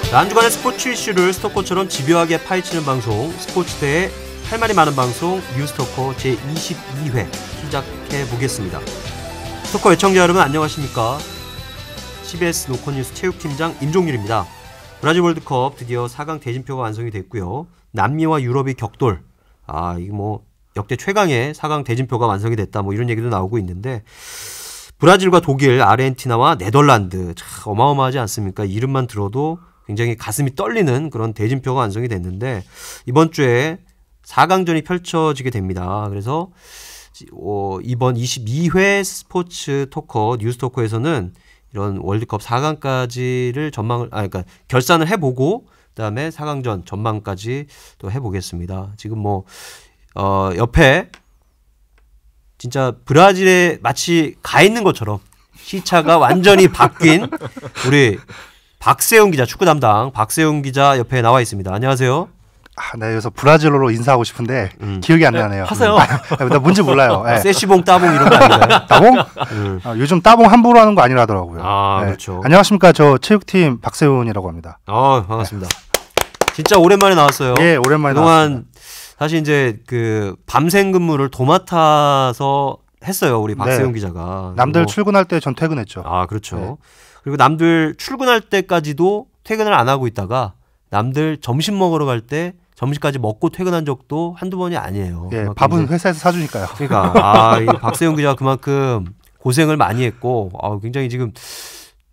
자, 한 주간의 스포츠 이슈를 스토커처럼 집요하게 파헤치는 방송, 스포츠대의 할 말이 많은 방송 뉴스토커 제22회 시작해보겠습니다. 스토커 애청자 여러분 안녕하십니까? CBS 노컷뉴스 체육팀장 임종률입니다. 브라질 월드컵 드디어 4강 대진표가 완성이 됐고요. 남미와 유럽이 격돌. 이거 뭐 역대 최강의 4강 대진표가 완성이 됐다. 뭐 이런 얘기도 나오고 있는데 브라질과 독일, 아르헨티나와 네덜란드 참 어마어마하지 않습니까? 이름만 들어도 굉장히 가슴이 떨리는 그런 대진표가 완성이 됐는데 이번 주에 4강전이 펼쳐지게 됩니다. 그래서 이번 22회 스포츠 토커 뉴스 토커에서는 이런 월드컵 4강까지를 그러니까 결산을 해보고 그다음에 4강전 전망까지 또 해보겠습니다. 지금 뭐 옆에 진짜 브라질에 마치 가 있는 것처럼 시차가 완전히 바뀐 우리 박세훈 기자, 축구 담당 박세훈 기자 옆에 나와 있습니다. 안녕하세요. 네, 여기서 브라질어로 인사하고 싶은데 기억이 안 나네요. 하세요. 나 뭔지 몰라요. 네. 세시봉 따봉 이런 거 아닌가요? 따봉? 요즘 따봉 함부로 하는 거 아니라더라고요. 네. 그렇죠. 안녕하십니까, 저 체육팀 박세훈이라고 합니다. 반갑습니다. 진짜 오랜만에 나왔어요. 예, 오랜만에 그동안 나왔습니다. 사실 이제 그 밤샘 근무를 도맡아서 했어요, 우리 박세훈 기자가. 남들 출근할 때 전 퇴근했죠. 그렇죠. 네. 그리고 남들 출근할 때까지도 퇴근을 안 하고 있다가 남들 점심 먹으러 갈 때 점심까지 먹고 퇴근한 적도 한두 번이 아니에요. 예, 밥은 회사에서 사주니까요. 그러니까 이 박세훈 기자가 그만큼 고생을 많이 했고 굉장히 지금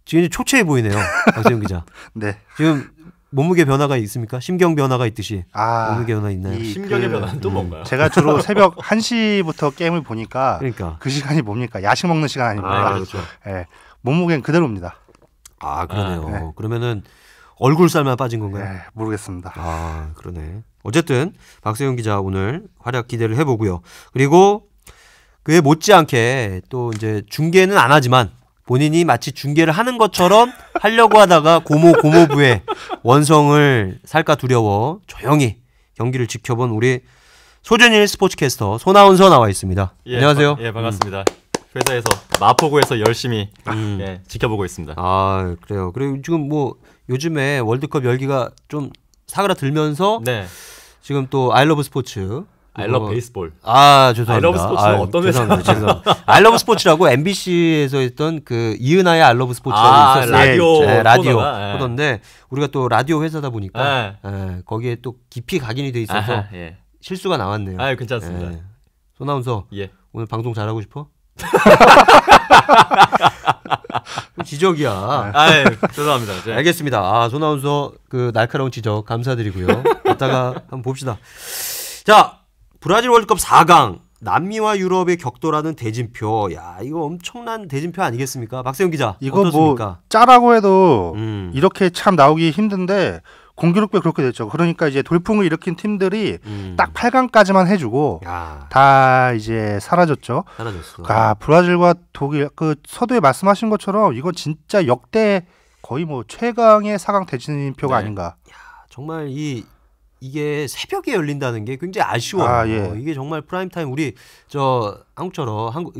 초췌해 보이네요. 박세훈 기자. 네. 지금 몸무게 변화가 있습니까? 심경 변화가 있듯이 몸무게 변화 있나요? 심경의 변화는 또 뭔가요? 제가 주로 새벽 1시부터 게임을 보니까 그러니까 그 시간이 뭡니까? 야식 먹는 시간 아닙니까? 그렇죠. 예, 몸무게는 그대로입니다. 그러네요. 네. 그러면은 얼굴살만 빠진 건가요? 네, 모르겠습니다. 그러네. 어쨌든 박세훈 기자 오늘 활약 기대를 해보고요. 그리고 그에 못지않게 또 이제 중계는 안 하지만 본인이 마치 중계를 하는 것처럼 하려고 하다가 고모부의 원성을 살까 두려워 조용히 경기를 지켜본 우리 소준일 스포츠캐스터 손아운서 나와 있습니다. 안녕하세요. 반갑습니다. 회사에서 마포구에서 열심히 지켜보고 있습니다. 그래요. 그리고 지금 뭐 요즘에 월드컵 열기가 좀 사그라들면서 지금 또 아이러브 스포츠 아이러브 베이스볼. 죄송합니다. 아이러브 스포츠는 어떤 회사인가요? 죄송합니다. 아이러브 스포츠라고 MBC에서 했던 그 이은하의 아이러브 스포츠라고 있었어요. 라디오 코너인데 우리가 또 라디오 회사다 보니까 거기에 또 깊이 각인이 돼 있어서 실수가 나왔네요. 괜찮습니다. 손아운서 오늘 방송 잘하고 싶어? 지적이야. 죄송합니다. 알겠습니다. 손아운서 그 날카로운 지적 감사드리고요. 이따가 한번 봅시다. 자, 브라질 월드컵 4강 남미와 유럽의 격돌하는 대진표. 이거 엄청난 대진표 아니겠습니까? 박세훈 기자. 이거 어떻습니까? 뭐 짜라고 해도 이렇게 참 나오기 힘든데 공교롭게 그렇게 됐죠. 그러니까 이제 돌풍을 일으킨 팀들이 딱 8강까지만 해주고 다 이제 사라졌죠. 브라질과 독일 그 서두에 말씀하신 것처럼 이거 진짜 역대 거의 뭐 최강의 4강 대진표가 아닌가. 정말 이게 새벽에 열린다는 게 굉장히 아쉬워요. 이게 정말 프라임타임 우리 한국처럼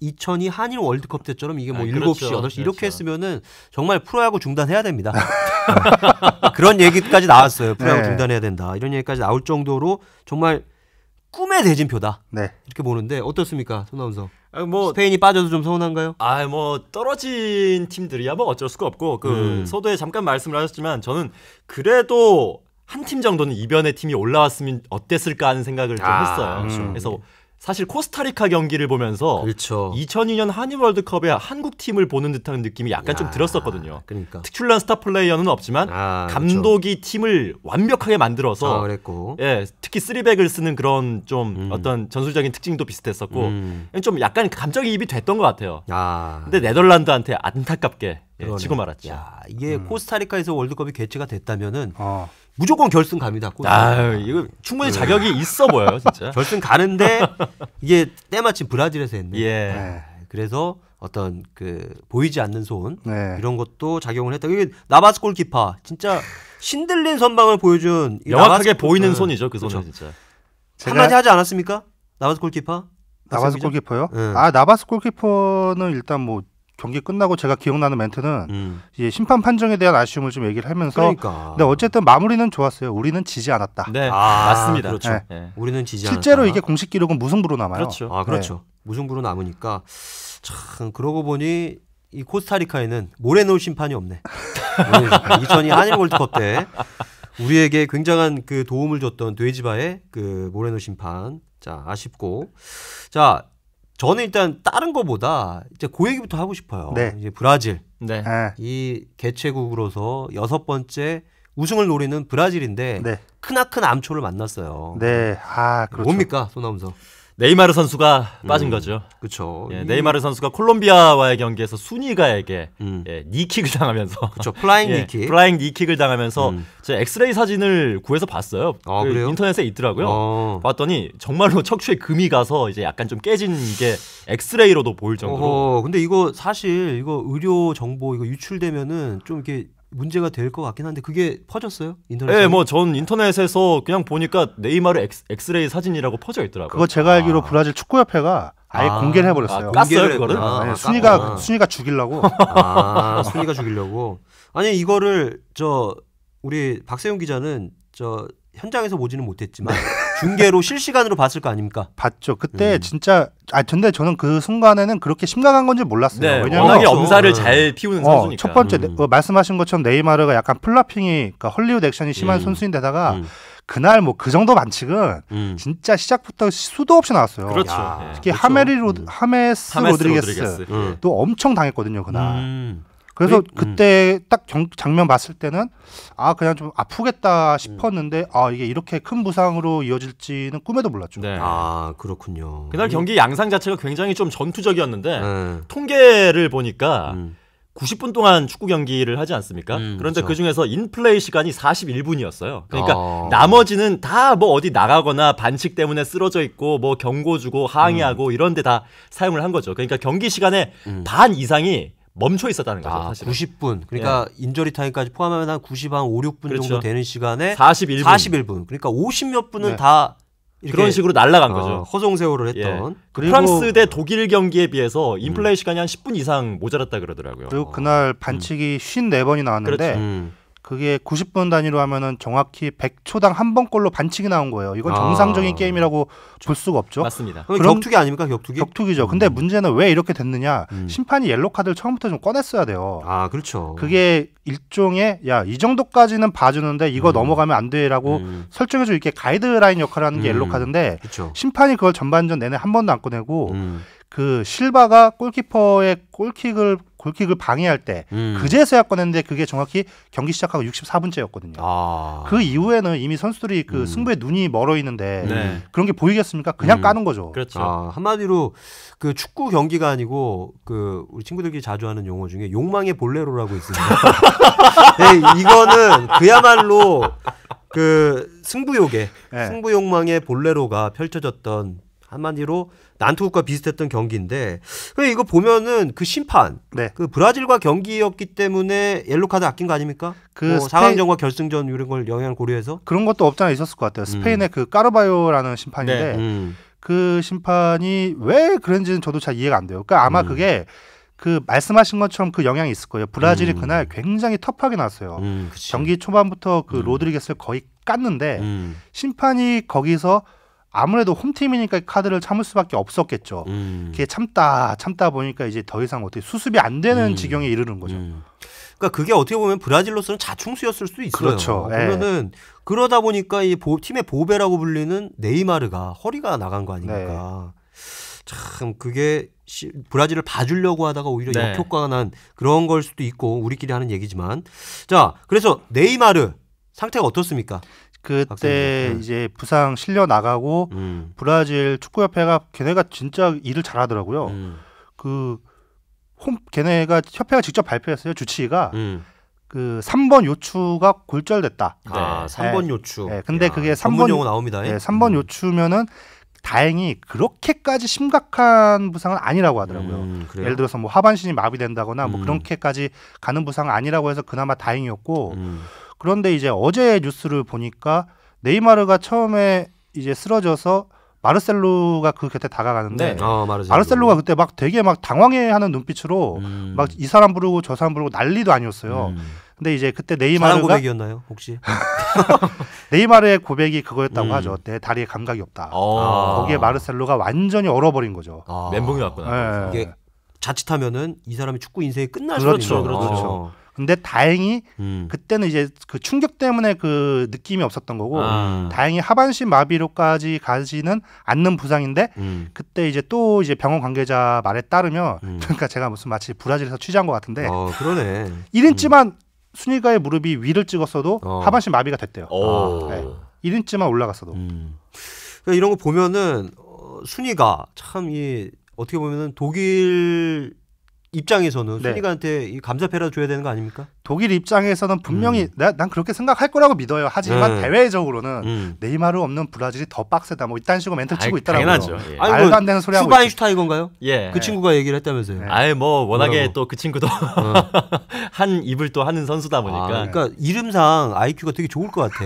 2002 한일 월드컵 때처럼 이게 뭐 7시, 8시 이렇게 했으면은 정말 프로야구 중단해야 됩니다. 그런 얘기까지 나왔어요. 프로야구 중단해야 된다. 이런 얘기까지 나올 정도로 정말 꿈의 대진표다. 이렇게 보는데 어떻습니까, 손아운서? 스페인이 빠져도 좀 서운한가요? 떨어진 팀들이야 뭐 어쩔 수가 없고 서두에 잠깐 말씀을 하셨지만 저는 그래도 한 팀 정도는 이변의 팀이 올라왔으면 어땠을까 하는 생각을 좀 했어요. 그래서 사실 코스타리카 경기를 보면서 2002년 한일 월드컵에 한국 팀을 보는 듯한 느낌이 약간 좀 들었었거든요. 특출난 스타 플레이어는 없지만 감독이 팀을 완벽하게 만들어서 특히 3백을 쓰는 그런 좀 어떤 전술적인 특징도 비슷했었고 좀 약간 감정이입이 됐던 것 같아요. 근데 네덜란드한테 안타깝게 치고 말았죠. 이게 코스타리카에서 월드컵이 개최가 됐다면은 무조건 결승 갑니다. 이거 충분히 자격이 있어 보여요, 진짜. 결승 가는데 이게 때마침 브라질에서 했네. 그래서 어떤 그 보이지 않는 손 이런 것도 작용을 했다. 이게 나바스 골키퍼 진짜 신들린 선방을 보여준 명확하게 보이는 손이죠, 그 손은 진짜. 한마디 하지 않았습니까? 나바스 골키퍼? 나바스 골키퍼요? 나바스 골키퍼는 일단 뭐 경기 끝나고 제가 기억나는 멘트는 이제 심판 판정에 대한 아쉬움을 좀 얘기를 하면서 그러니까. 근데 어쨌든 마무리는 좋았어요. 우리는 지지 않았다. 네, 맞습니다. 그렇죠. 네. 네. 우리는 지지 않았다. 실제로 이게 공식 기록은 무승부로 남아요. 그렇죠. 그렇죠. 네. 무승부로 남으니까 참 그러고 보니 이 코스타리카에는 모레노 심판이 없네. 2002 한일 월드컵 때 우리에게 굉장한 그 도움을 줬던 돼지바의 그 모레노 심판. 자, 아쉽고. 자, 저는 일단 다른 거보다 이제 그 얘기부터 하고 싶어요. 네. 이제 브라질. 네. 이 개최국으로서 6번째 우승을 노리는 브라질인데 네. 크나큰 암초를 만났어요. 네. 그렇죠. 뭡니까, 소나무서? 네이마르 선수가 빠진 거죠. 그렇죠. 예, 네이마르 선수가 콜롬비아와의 경기에서 수니가에게 니킥을 당하면서 그렇죠. 플라잉 니킥. 플라잉 니킥을 당하면서 제가 엑스레이 사진을 구해서 봤어요. 그래요? 인터넷에 있더라고요. 봤더니 정말로 척추에 금이 가서 이제 약간 좀 깨진 게 엑스레이로도 보일 정도로. 근데 이거 사실 이거 의료 정보 이거 유출되면은 좀 이렇게 문제가 될 것 같긴 한데 그게 퍼졌어요? 인터넷에? 네, 뭐 전 인터넷에서 그냥 보니까 네이마르 엑스레이 사진이라고 퍼져 있더라고요. 그거 제가 알기로 브라질 축구협회가 아예 공개를 해버렸어요. 깠어요 그거를? 네, 순위가 죽이려고. 순위가 죽이려고. 아니 이거를 우리 박세훈 기자는 현장에서 보지는 못했지만 중계로 실시간으로 봤을 거 아닙니까? 봤죠. 그때 진짜 근데 저는 그 순간에는 그렇게 심각한 건지 몰랐어요. 네, 왜냐면 워낙에 엄살을 잘 피우는 선수니까. 첫 번째 말씀하신 것처럼 네이마르가 약간 플라핑이 그러니까 헐리우드 액션이 심한 선수인데다가 그날 뭐 그 정도 반칙은 진짜 시작부터 수도 없이 나왔어요. 그렇죠. 특히 그렇죠. 하메스 로드리게스 또 엄청 당했거든요 그날. 그래서 그때 딱 장면 봤을 때는 그냥 좀 아프겠다 싶었는데 이게 이렇게 큰 부상으로 이어질지는 꿈에도 몰랐죠. 네. 그렇군요. 그날 경기 양상 자체가 굉장히 좀 전투적이었는데 통계를 보니까 90분 동안 축구 경기를 하지 않습니까? 그런데 그렇죠. 그 중에서 인플레이 시간이 41분이었어요. 그러니까 나머지는 다 뭐 어디 나가거나 반칙 때문에 쓰러져 있고 뭐 경고 주고 항의하고 이런 데 다 사용을 한 거죠. 그러니까 경기 시간의 반 이상이 멈춰 있었다는 거죠. 사실은. 90분. 그러니까 인저리 타임까지 포함하면 한 90, 한 5, 6분 그렇죠. 정도 되는 시간에 41분. 그러니까 50몇 분은 다 그런 식으로 날아간 거죠. 허송세월을 했던. 그리고 프랑스 대 독일 경기에 비해서 인플레이 시간이 한 10분 이상 모자랐다 그러더라고요. 그리고 그날 반칙이 54번이 나왔는데 그렇죠. 그게 90분 단위로 하면은 정확히 100초당 한 번꼴로 반칙이 나온 거예요. 이건 정상적인 게임이라고 볼 수가 없죠. 맞습니다. 그럼 격투기 아닙니까? 격투기죠. 근데 문제는 왜 이렇게 됐느냐? 심판이 옐로 카드를 처음부터 좀 꺼냈어야 돼요. 그렇죠. 그게 일종의 이 정도까지는 봐주는데 이거 넘어가면 안 돼라고 설정해서 이렇게 가이드라인 역할을 하는 게 옐로 카드인데 그쵸. 심판이 그걸 전반전 내내 한 번도 안 꺼내고 그 실바가 골키퍼의 골킥을 방해할 때 그제서야 꺼냈는데 그게 정확히 경기 시작하고 64분째였거든요. 그 이후에는 이미 선수들이 그 승부에 눈이 멀어 있는데 그런 게 보이겠습니까? 그냥 까는 거죠. 그렇죠. 한마디로 그 축구 경기가 아니고 그 우리 친구들끼리 자주 하는 용어 중에 욕망의 볼레로라고 있습니다. 네, 이거는 그야말로 그 승부욕망의 볼레로가 펼쳐졌던 한마디로 난투극과 비슷했던 경기인데 이거 보면은 그 심판 그 브라질과 경기였기 때문에 옐로 카드 아낀 거 아닙니까? 그 4강전과 결승전 이런 걸 영향을 고려해서 그런 것도 없잖아 있었을 것 같아요. 스페인의 그 까르바요라는 심판인데 그 심판이 왜 그런지는 저도 잘 이해가 안 돼요. 그러니까 아마 그게 그 말씀하신 것처럼 그 영향이 있을 거예요. 브라질이 그날 굉장히 터프하게 나왔어요. 경기 초반부터 그 로드리게스를 거의 깠는데 심판이 거기서 아무래도 홈팀이니까 카드를 참을 수밖에 없었겠죠. 그게 참다 보니까 이제 더 이상 어떻게 수습이 안 되는 지경에 이르는 거죠. 그러니까 그게 어떻게 보면 브라질로서는 자충수였을 수도 있어요. 그렇죠. 그러면은 그러다 보니까 이 팀의 보배라고 불리는 네이마르가 허리가 나간 거 아닙니까? 참 그게 브라질을 봐주려고 하다가 오히려 역효과가 난 그런 걸 수도 있고 우리끼리 하는 얘기지만 자 그래서 네이마르 상태가 어떻습니까? 그때 이제 부상 실려 나가고 브라질 축구협회가 걔네가 진짜 일을 잘하더라고요. 걔네가 협회가 직접 발표했어요. 주치의가 그 3번 요추가 골절됐다. 3번 요추. 근데 그게 3번 용어 나옵니다. 3번 요추면은 다행히 그렇게까지 심각한 부상은 아니라고 하더라고요. 예를 들어서 뭐 하반신이 마비된다거나 뭐 그렇게까지 가는 부상은 아니라고 해서 그나마 다행이었고 그런데 이제 어제 뉴스를 보니까 네이마르가 처음에 이제 쓰러져서 마르셀로가 그 곁에 다가가는데 마르셀로가 그때 막 되게 막 당황해하는 눈빛으로 막 이 사람 부르고 저 사람 부르고 난리도 아니었어요. 근데 이제 그때 네이마르가 고백이었나요 혹시? 네이마르의 고백이 그거였다고 하죠. 내 다리에 감각이 없다. 거기에 마르셀로가 완전히 얼어버린 거죠. 멘붕이 왔구나. 이게 자칫하면은 이 사람이 축구 인생이 끝날 수도 있는 그렇죠. 근데 다행히 그때는 이제 그 충격 때문에 그 느낌이 없었던 거고 다행히 하반신 마비로까지 가지는 않는 부상인데 그때 이제 또 이제 병원 관계자 말에 따르면 그러니까 제가 무슨 마치 브라질에서 취재한 것 같은데 그러네. 1인치만 순위가의 무릎이 위를 찍었어도 하반신 마비가 됐대요. 네. 1인치만 올라갔어도. 그러니까 이런 거 보면은 순위가 참 어떻게 보면은 독일 입장에서는 순위가한테 이 감사패라도 줘야 되는 거 아닙니까? 독일 입장에서는 분명히 난 그렇게 생각할 거라고 믿어요. 하지만 대외적으로는 네이마르 없는 브라질이 더 빡세다. 뭐 이딴 식으로 멘트 치고 있더라고요. 당연하죠. 말도 안 되는 소리 하고 슈바인슈타이거인가요? 예. 그 친구가 얘기를 했다면서요. 뭐 워낙에 또 그 친구도 한 입을 또 하는 선수다 보니까. 그러니까 이름상 IQ가 되게 좋을 것 같아.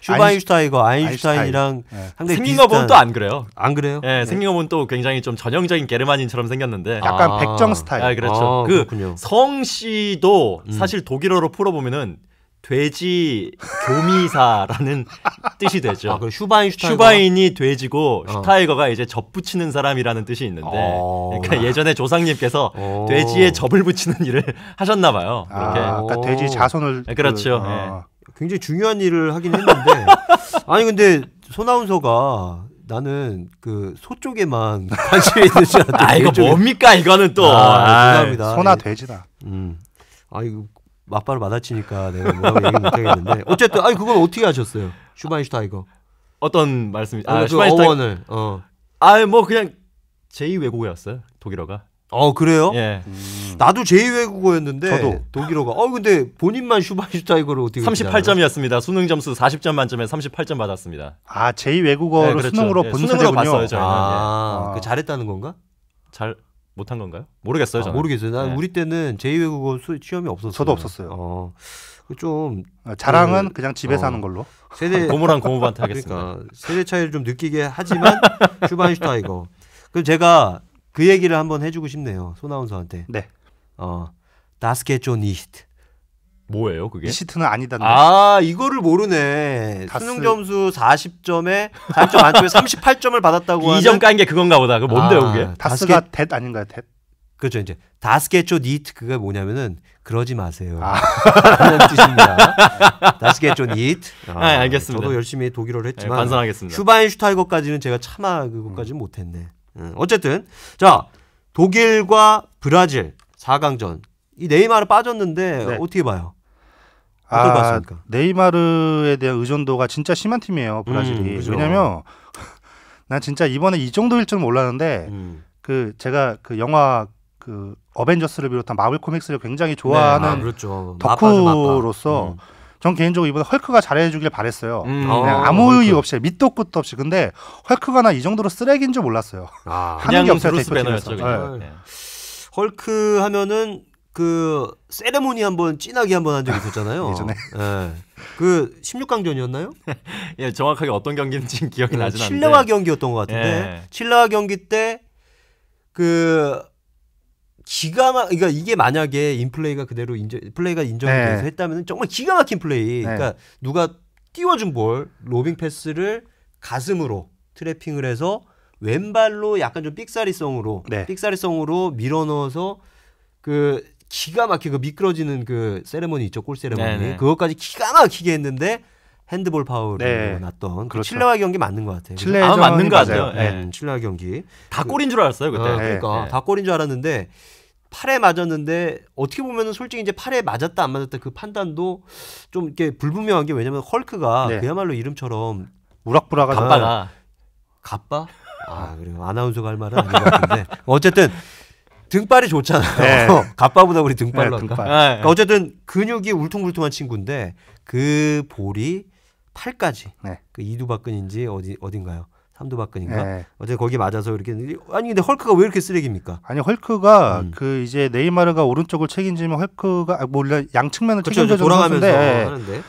슈바인슈타이거, 아인슈타인이랑 상당히 생긴 거 보면 또 안 그래요. 안 그래요? 예, 생긴 거 보면 또 굉장히 좀 전형적인 게르만인처럼 생겼는데. 약간 백정 스타일. 그렇죠. 그 성씨도 사실 독일어로 풀어보면은 돼지 교미사라는 뜻이 되죠. 그럼 슈바인이 돼지고 슈타이거가 이제 접 붙이는 사람이라는 뜻이 있는데, 그러니까 예전에 조상님께서 돼지에 접을 붙이는 일을 하셨나 봐요. 그렇게. 그러니까 돼지 자손을 그렇죠. 굉장히 중요한 일을 하긴 했는데 아니 근데 손아운서가 나는 그 소 쪽에만 관심이 있는 줄 알았는데 이거 뭡니까 이거는 또 죄송합니다. 소나 돼지다. 이거 맞바로 받아치니까 내가 뭐라고 얘기 못하겠는데 어쨌든 그건 어떻게 하셨어요? 슈바인슈타이거 어떤 말씀이 그 어원을 뭐 그냥 제2 외국어였어요 독일어가. 그래요? 예. 나도 제2외국어였는데 저도. 독일어가 근데 본인만 슈바인슈타이거를 어떻게 38점이었습니다. 수능 점수 40점 만점에 38점 받았습니다. 제2 외국어로 그렇죠. 수능으로 본 세대군요. 봤어요, 저희는. 그 잘했다는 건가? 잘 못한 건가요? 모르겠어요. 저는. 모르겠어요. 난 우리 때는 제2외국어 시험이 없었어요. 저도 없었어요. 좀 자랑은 그냥 집에서 하는 걸로. 세대 고무랑 고무반트 하겠습니다. 그러니까 세대 차이를 좀 느끼게 하지만 슈바인슈타이거. 그럼 제가 그 얘기를 한번 해주고 싶네요. 손아운서한테. 네. Das geht schon nicht. 뭐예요 그게? 니시트는 아니단데. 이거를 모르네. 수능 점수 40점에 40점 만점에 38점을 받았다고 하는 2점 깐 게 그건가 보다. 그 뭔데요 그게? 다스가 댓 아닌가요? 댓? 그렇죠. 이제 Das geht schon nicht 그게 뭐냐면은 그러지 마세요. 라는 뜻입니다. Das geht schon nicht. 알겠습니다. 저도 열심히 독일어를 했지만 반성하겠습니다. 슈바인슈타이거까지는 제가 차마 그것까지는 못했네. 어쨌든 자 독일과 브라질 4강전 이 네이마르 빠졌는데 어떻게 봐요? 어떻게 봤습니까? 네이마르에 대한 의존도가 진짜 심한 팀이에요 브라질이. 왜냐면 난 진짜 이번에 이 정도일 줄 몰랐는데 제가 그 영화 그 어벤져스를 비롯한 마블 코믹스를 굉장히 좋아하는 그렇죠. 덕후로서 전 개인적으로 이번에 헐크가 잘해주길 바랬어요. 그냥 아무 이유 없이 밑도 끝도 없이. 근데 헐크가 나 이 정도로 쓰레기인 줄 몰랐어요. 하는 게 없어요 대표팀에서. 헐크 하면은 그 세레모니 한번 진하게 한번 한 적 있었잖아요. 예전에. 그 16강전이었나요? 예, 정확하게 어떤 경기인지 기억이 나진 않는데. 칠레와 경기였던 것 같은데 칠레와 경기 때 그 그러니까 이게 만약에 인플레이가 그대로 플레이가 인정이 돼서 했다면 정말 기가 막힌 플레이. 그러니까 누가 띄워준 볼 로빙 패스를 가슴으로 트래핑을 해서 왼발로 약간 좀 삑사리성으로 밀어넣어서 그 기가 막히게 그 미끄러지는 그 세레모니 있죠. 골 세레모니. 그것까지 기가 막히게 했는데 핸드볼 파울을 났던 그 칠레와 경기 맞는 것 같아요. 칠레전 맞는 것 같아요. 칠레와 경기 다 골인 줄 알았어요 그때. 그러니까 다 골인 줄 알았는데 팔에 맞았는데 어떻게 보면은 솔직히 이제 팔에 맞았다 안 맞았다 그 판단도 좀 이렇게 불분명한 게 왜냐면 헐크가 그야말로 이름처럼 우락부락하잖아요. 갑바? 그래요. 아나운서가 할 말은 아닌 것 같은데 어쨌든 등발이 좋잖아요. 갑바보다 우리 등발로 할까? 그러니까 어쨌든 근육이 울퉁불퉁한 친구인데 그 볼이 팔까지 그 이두박근인지 어딘가요? 삼두박근인가? 어쨌든 거기 맞아서 이렇게 근데 헐크가 왜 이렇게 쓰레기입니까? 아니 헐크가 그 이제 네이마르가 오른쪽을 책임지면 헐크가 몰라 양측면을 책임져 주는 선수인데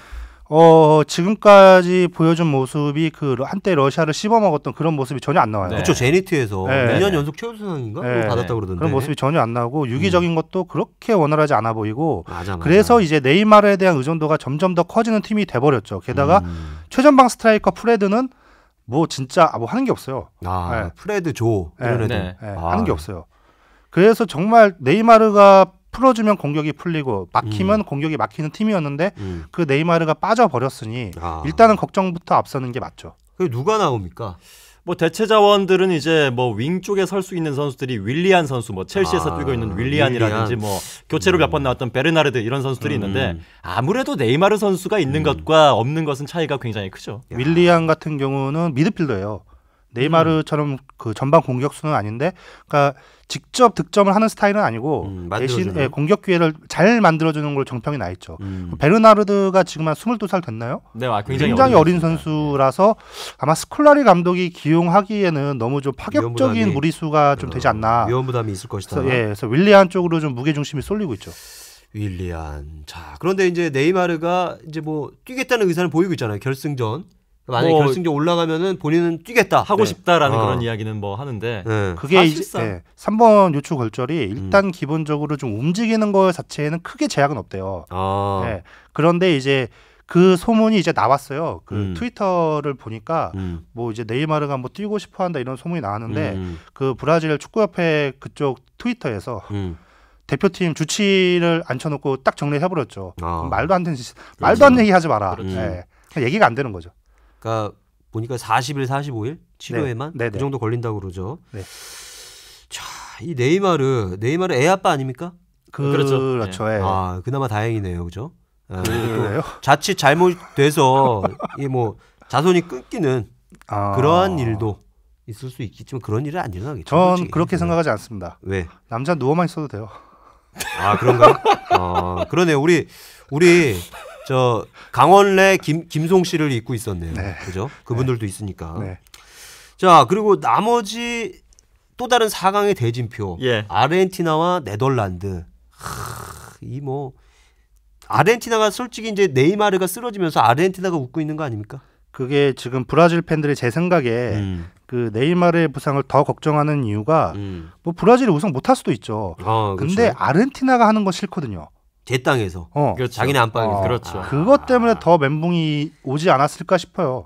지금까지 보여준 모습이 그 한때 러시아를 씹어먹었던 그런 모습이 전혀 안 나와요. 네. 그렇죠. 제니트에서 네. 2년 연속 최우수상인가 받았다고 그러던데. 그런 모습이 전혀 안 나오고 유기적인 것도 그렇게 원활하지 않아 보이고 맞아. 그래서 이제 네이마르에 대한 의존도가 점점 더 커지는 팀이 돼버렸죠. 게다가 최전방 스트라이커 프레드는 뭐 진짜 뭐 하는 게 없어요. 네. 프레드 조 이런 애들 하는 게 없어요. 그래서 정말 네이마르가 풀어주면 공격이 풀리고 막히면 공격이 막히는 팀이었는데 그 네이마르가 빠져버렸으니 일단은 걱정부터 앞서는 게 맞죠. 그 누가 나옵니까? 뭐 대체 자원들은 이제 뭐 윙 쪽에 설 수 있는 선수들이 윌리안 선수, 뭐 첼시에서 뛰고 있는 윌리안이라든지 뭐 교체로 몇 번 나왔던 베르나르드 이런 선수들이 있는데 아무래도 네이마르 선수가 있는 것과 없는 것은 차이가 굉장히 크죠. 윌리안 같은 경우는 미드필더예요. 네이마르처럼 그 전방 공격수는 아닌데, 그러니까 직접 득점을 하는 스타일은 아니고 대신 공격 기회를 잘 만들어주는 걸 정평이 나 있죠. 베르나르드가 지금 한 22살 됐나요? 네, 굉장히 어린 선수라서 아마 스콜라리 감독이 기용하기에는 너무 좀 파격적인 무리수가 좀 되지 않나. 위험 부담이 있을 것이다. 그래서 윌리안 쪽으로 좀 무게 중심이 쏠리고 있죠. 윌리안. 자, 그런데 이제 네이마르가 이제 뭐 뛰겠다는 의사를 보이고 있잖아요. 결승전. 만약에 결승전 올라가면은 본인은 뛰겠다 하고 싶다라는 그런 이야기는 뭐 하는데 그게 이제 3번 요추 걸절이 일단 기본적으로 좀 움직이는 거 자체에는 크게 제약은 없대요. 그런데 이제 그 소문이 이제 나왔어요. 그 트위터를 보니까 뭐 이제 네이마르가 뭐 뛰고 싶어한다 이런 소문이 나왔는데 그 브라질 축구협회 그쪽 트위터에서 대표팀 주치를 앉혀놓고 딱 정리해버렸죠. 말도 안 되는 말도 안 되는 얘기 하지 마라. 얘기가 안 되는 거죠. 그러니까 보니까 40일, 45일 치료에만 그 정도 걸린다고 그러죠. 네. 자, 이 네이마르 애 아빠 아닙니까? 그렇죠. 네. 그나마 다행이네요, 그죠? 그래요? 자칫 잘못돼서 이 뭐 자손이 끊기는 그러한 일도 있을 수 있겠지만 그런 일은 안 일어나겠죠. 전 솔직히. 그렇게 생각하지 않습니다. 왜? 남자 누워만 있어도 돼요. 그런가요? 그러네요. 우리 저 강원래 김송 씨를 잊고 있었네요. 그죠? 그분들도 있으니까. 자, 그리고 나머지 또 다른 4강의 대진표. 아르헨티나와 네덜란드. 이 뭐 아르헨티나가 솔직히 이제 네이마르가 쓰러지면서 아르헨티나가 웃고 있는 거 아닙니까? 그게 지금 브라질 팬들이 제 생각에 그 네이마르의 부상을 더 걱정하는 이유가 뭐 브라질이 우승 못할 수도 있죠. 근데 아르헨티나가 하는 건 싫거든요. 제 땅에서 그렇죠. 자기네 안방에서 그렇죠. 그것 때문에 더 멘붕이 오지 않았을까 싶어요.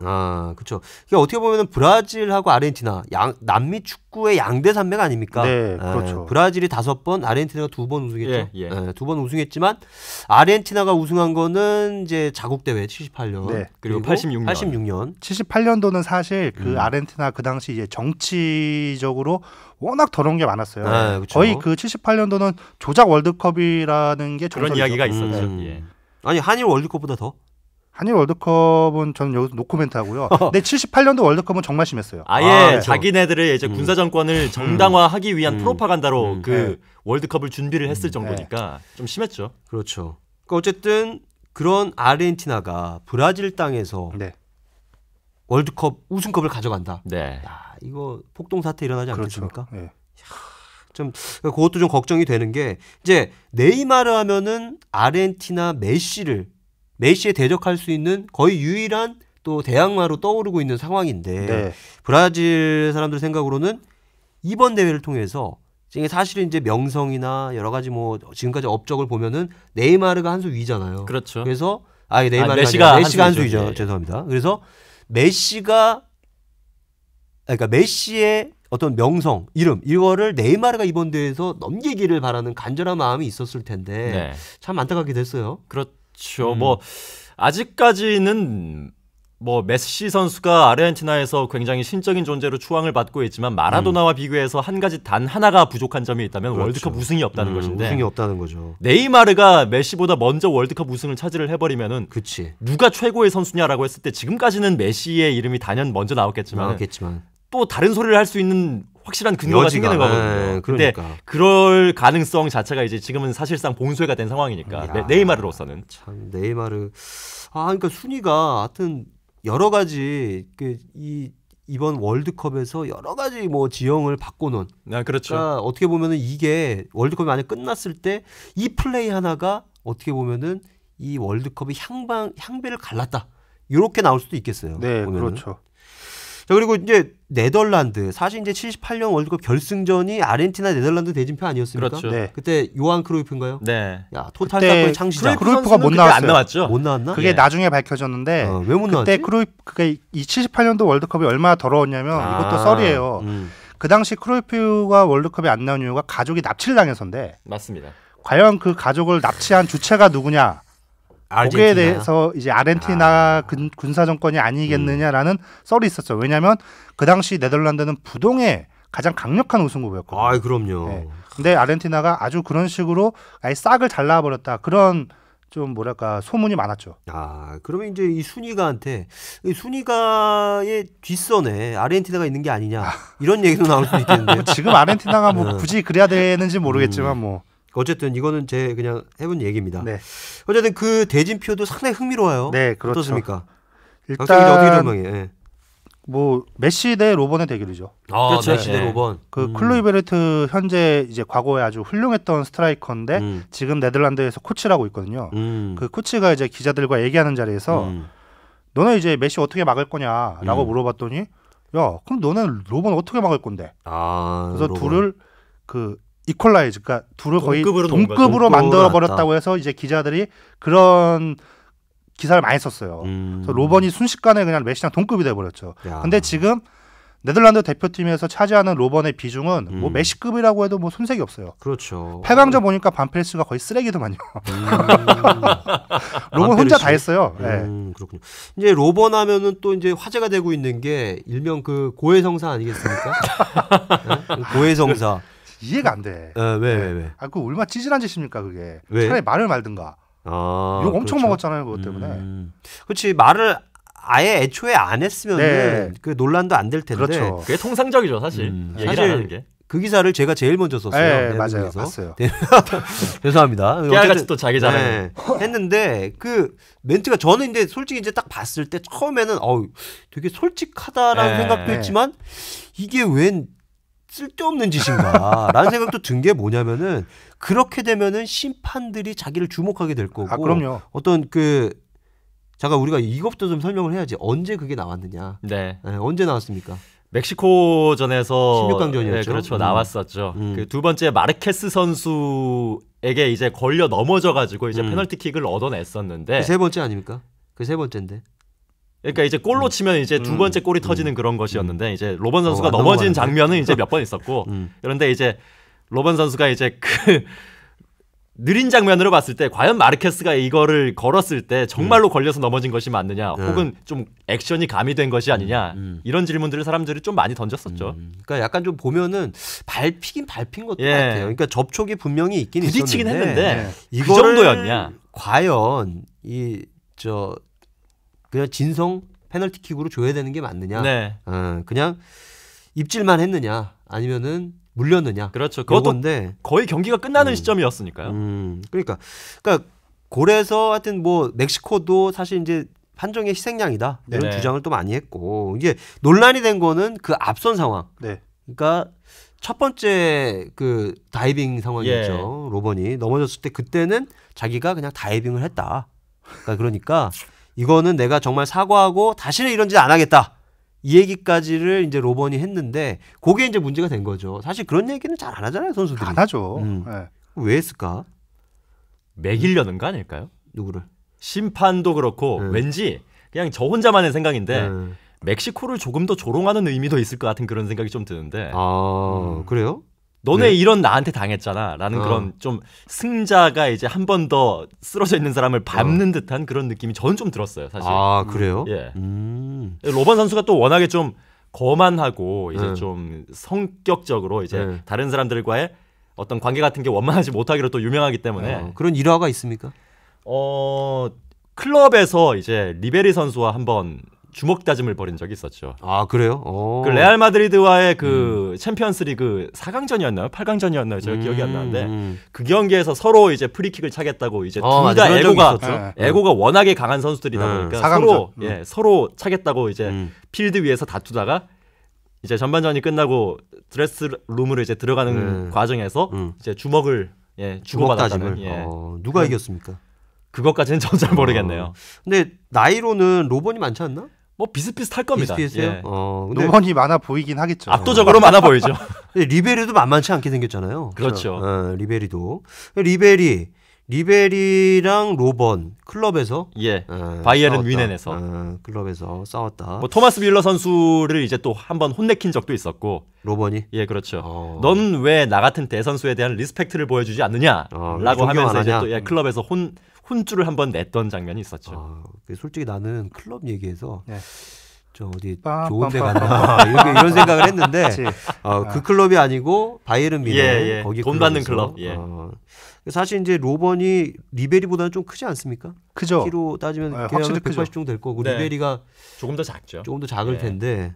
그렇죠. 그러니까 어떻게 보면 브라질하고 아르헨티나 남미 축구의 양대 산맥 아닙니까? 네, 그렇죠. 브라질이 5번, 아르헨티나가 2번 우승했죠. 2번 우승했지만 아르헨티나가 우승한 거는 이제 자국 대회 78년 그리고 86년. 78년도는 사실 그 아르헨티나 그 당시 이제 정치적으로 워낙 더러운 게 많았어요. 그렇죠. 거의 그 78년도는 조작 월드컵이라는 게 그런 이야기가 있었죠. 아니 한일 월드컵보다 더? 한일 월드컵은 저는 여기서 노코멘트 하고요. 근데 78년도 월드컵은 정말 심했어요. 아예 자기네들의 이제 군사 정권을 정당화하기 위한 프로파간다로 그 월드컵을 준비를 했을 정도니까 좀 심했죠. 그렇죠. 그러니까 어쨌든 그런 아르헨티나가 브라질 땅에서 월드컵 우승컵을 가져간다. 이거 폭동 사태 일어나지 않겠습니까? 좀 그것도 좀 걱정이 되는 게 이제 네이마르 하면은 아르헨티나 메시에 대적할 수 있는 거의 유일한 또 대항마로 떠오르고 있는 상황인데 브라질 사람들 생각으로는 이번 대회를 통해서 사실은 이제 명성이나 여러 가지 뭐 지금까지 업적을 보면은 네이마르가 한 수 위잖아요. 그렇죠. 그래서 메시가 한 수 위죠. 죄송합니다. 그래서 그러니까 메시의 어떤 명성, 이름 이거를 네이마르가 이번 대회에서 넘기기를 바라는 간절한 마음이 있었을 텐데 참 안타깝게 됐어요. 그렇죠. 뭐 아직까지는 뭐 메시 선수가 아르헨티나에서 굉장히 신적인 존재로 추앙을 받고 있지만 마라도나와 비교해서 한 가지 단 하나가 부족한 점이 있다면 월드컵 우승이 없다는 것인데 우승이 없다는 거죠. 네이마르가 메시보다 먼저 월드컵 우승을 차지를 해버리면은 누가 최고의 선수냐라고 했을 때 지금까지는 메시의 이름이 단연 먼저 나왔겠지만 또 다른 소리를 할 수 있는 확실한 근거가 생기는 거거든요. 근데 그럴 가능성 자체가 이제 지금은 사실상 봉쇄가 된 상황이니까 네이마르로서는 참 네이마르 그러니까 순위가 하여튼 여러 가지 이번 월드컵에서 여러 가지 뭐 지형을 바꿔놓은 그렇죠. 그러니까 어떻게 보면은 이게 월드컵이 만약 끝났을 때 이 플레이 하나가 어떻게 보면은 이 월드컵이 향배를 갈랐다. 이렇게 나올 수도 있겠어요. 네, 보면은. 그렇죠. 자, 그리고 이제 네덜란드 사실 이제 78년 월드컵 결승전이 아르헨티나 네덜란드 대진표 아니었습니까? 그렇죠. 네. 그때 요한 크루이프인가요? 네. 야, 토탈 그때 사건의 창시자. 크루이프가 못 안 나왔어요. 나왔죠. 못 나왔나? 그게 예. 나중에 밝혀졌는데 왜 못 나왔지? 그때 크루이프가 이 78년도 월드컵이 얼마나 더러웠냐면 이것도 썰이에요. 그 당시 크루이프가 월드컵에 안 나온 이유가 가족이 납치를 당해서인데 맞습니다. 과연 그 가족을 납치한 주체가 누구냐? 거기에 대해서 이제 아르헨티나 군사 정권이 아니겠느냐라는 썰이 있었죠. 왜냐하면 그 당시 네덜란드는 부동의 가장 강력한 우승 후보였거든요. 아, 그럼요. 네. 근데 아르헨티나가 아주 그런 식으로 아예 싹을 잘라버렸다. 그런 좀 뭐랄까 소문이 많았죠. 아, 그러면 이제 이 순위가의 뒷선에 아르헨티나가 있는 게 아니냐 이런 얘기도 나올 수 있겠는데요. 지금 아르헨티나가 뭐 굳이 그래야 되는지 모르겠지만 뭐 어쨌든 이거는 제 그냥 해본 얘기입니다. 네. 어쨌든 그 대진표도 상당히 흥미로워요. 네, 그렇죠. 어떻습니까? 일단 어떻게 전망해? 예. 뭐 메시 대 로번의 대결이죠. 아, 그렇죠. 메시 대 로번. 그 클루이베르트 현재 이제 과거에 아주 훌륭했던 스트라이커인데 지금 네덜란드에서 코치라고 있거든요. 그 코치가 이제 기자들과 얘기하는 자리에서 너네 이제 메시 어떻게 막을 거냐라고 물어봤더니 야, 그럼 너는 로번 어떻게 막을 건데? 아, 그래서 로번. 둘을 그 이퀄라이즈, 그러니까 둘을 거의 동급으로 놓은 거죠. 동급으로 만들어 동급으로 버렸다고 해서 이제 기자들이 그런 기사를 많이 썼어요. 그래서 로번이 순식간에 그냥 메시랑 동급이 돼 버렸죠. 야. 근데 지금 네덜란드 대표팀에서 차지하는 로번의 비중은 뭐 메시급이라고 해도 뭐 손색이 없어요. 그렇죠. 8강전 보니까 반페르스가 거의 쓰레기더만요. 로번 혼자 다 했어요. 네. 그렇군요. 이제 로번 하면은 또 이제 화제가 되고 있는 게 일명 그 고해성사 아니겠습니까? 네? 고해성사. 이해가 안 돼. 왜? 아, 그 얼마나 찌질한 짓입니까 그게. 왜? 차라리 말을 말든가. 아, 욕 엄청 그렇죠. 먹었잖아요 그것 때문에. 그렇지, 말을 아예 애초에 안 했으면은 네. 그 논란도 안 될 텐데. 그렇죠. 그게 통상적이죠, 사실. 얘기를 사실 안 하는 게. 그 기사를 제가 제일 먼저 썼어요. 네, 맞아요. 대한민국에서. 봤어요. 죄송합니다. 깨알같이 또 자기 자랑. 했는데 그 멘트가 저는 이제 솔직히 이제 딱 봤을 때 처음에는 되게 솔직하다라는 생각도 했지만 이게 웬 쓸데없는 짓인가라는 생각도 든 게 뭐냐면은 그렇게 되면은 심판들이 자기를 주목하게 될 거고. 아, 그럼요. 어떤 잠깐 우리가 이것부터 좀 설명을 해야지. 언제 그게 나왔느냐? 네. 언제 나왔습니까? 멕시코전에서 16강전이었죠. 네, 그렇죠. 나왔었죠. 그 두 번째 마르케스 선수에게 이제 걸려 넘어져 가지고 이제 페널티킥을 얻어냈었는데 그 세 번째 아닙니까? 그 세 번째인데. 그러니까 이제 골로 치면 이제 두 번째 골이 터지는 그런 것이었는데 이제 로번 선수가 안 넘어진 넘어가는데? 장면은 이제 몇 번 있었고 그런데 이제 로번 선수가 이제 그 느린 장면으로 봤을 때 과연 마르케스가 이거를 걸었을 때 정말로 걸려서 넘어진 것이 맞느냐 혹은 좀 액션이 가미된 것이 아니냐 이런 질문들을 사람들이 좀 많이 던졌었죠. 그러니까 약간 좀 보면은 밟힌 것도 예. 같아요. 그러니까 접촉이 분명히 있긴 부딪히긴 있었는데 했는데 그 이거를 정도였냐? 과연 그냥 진성 페널티킥으로 줘야 되는 게 맞느냐? 네. 그냥 입질만 했느냐? 아니면은 물렸느냐? 그렇죠. 그것도 요건데 거의 경기가 끝나는 시점이었으니까요. 그러니까 골에서 하여튼 뭐 멕시코도 사실 이제 판정의 희생양이다 이런 네. 주장을 또 많이 했고 이게 논란이 된 거는 그 앞선 상황. 네. 그러니까 첫 번째 그 다이빙 상황이었죠. 로번이 넘어졌을 때 그때는 자기가 그냥 다이빙을 했다. 그러니까 이거는 내가 정말 사과하고 다시는 이런 짓 안 하겠다. 이 얘기까지를 이제 로번이 했는데 그게 이제 문제가 된 거죠. 사실 그런 얘기는 잘 안 하잖아요, 선수들이. 안 하죠. 네. 왜 했을까? 매기려는 거 아닐까요? 누구를? 심판도 그렇고 왠지 그냥 저 혼자만의 생각인데 멕시코를 조금 더 조롱하는 의미도 있을 것 같은 그런 생각이 좀 드는데 그래요? 너네 네. 이런 나한테 당했잖아 라는 그런 좀 승자가 이제 한 번 더 쓰러져 있는 사람을 밟는 듯한 그런 느낌이 저는 좀 들었어요 사실. 그래요? 예. 로번 선수가 또 워낙에 좀 거만하고 이제 좀 성격적으로 이제 다른 사람들과의 어떤 관계 같은 게 원만하지 못하기로 또 유명하기 때문에 그런 일화가 있습니까? 클럽에서 이제 리베리 선수와 한번 주먹 다짐을 벌인 적이 있었죠. 그래요? 그 레알 마드리드와의 그 챔피언스리그 4강전이었나요? 8강전이었나요? 제가 기억이 안 나는데 그 경기에서 서로 이제 프리킥을 차겠다고 이제 둘 다 에고가 워낙에 강한 선수들이다 보니까 4강전. 서로 차겠다고 이제 필드 위에서 다투다가 이제 전반전이 끝나고 드레스 룸으로 이제 들어가는 과정에서 이제 주먹을 주고받았다는. 누가 이겼습니까? 그것까지는 전 잘 모르겠네요. 근데 나이로는 로번이 많지 않나? 뭐 비슷비슷할 겁니다. 비슷비슷해요? 예. 근데 로번이 많아 보이긴 하겠죠. 압도적으로 많아 보이죠. 근데 리베리도 만만치 않게 생겼잖아요. 그렇죠. 리베리도. 리베리랑 로번 클럽에서 바이에른 싸웠다. 뮌헨에서 클럽에서 싸웠다. 뭐 토마스 뮬러 선수를 이제 또 한번 혼내킨 적도 있었고. 로번이? 예, 그렇죠. 넌 왜 나 같은 대선수에 대한 리스펙트를 보여주지 않느냐라고 하면서 이제 또 클럽에서 혼쭐을 한번 냈던 장면이 있었죠. 솔직히 나는 클럽 얘기해서 저 어디 좋은 데 갔나 이런 생각을 했는데 그 클럽이 아니고 바이에른 뮌헨 거기 돈 받는 클럽. 사실 이제 로번이 리베리보다는 좀 크지 않습니까? 크죠. 키로 따지면 확실히 180 정도 될 거고 리베리가 조금 더 작죠. 조금 더 작을 텐데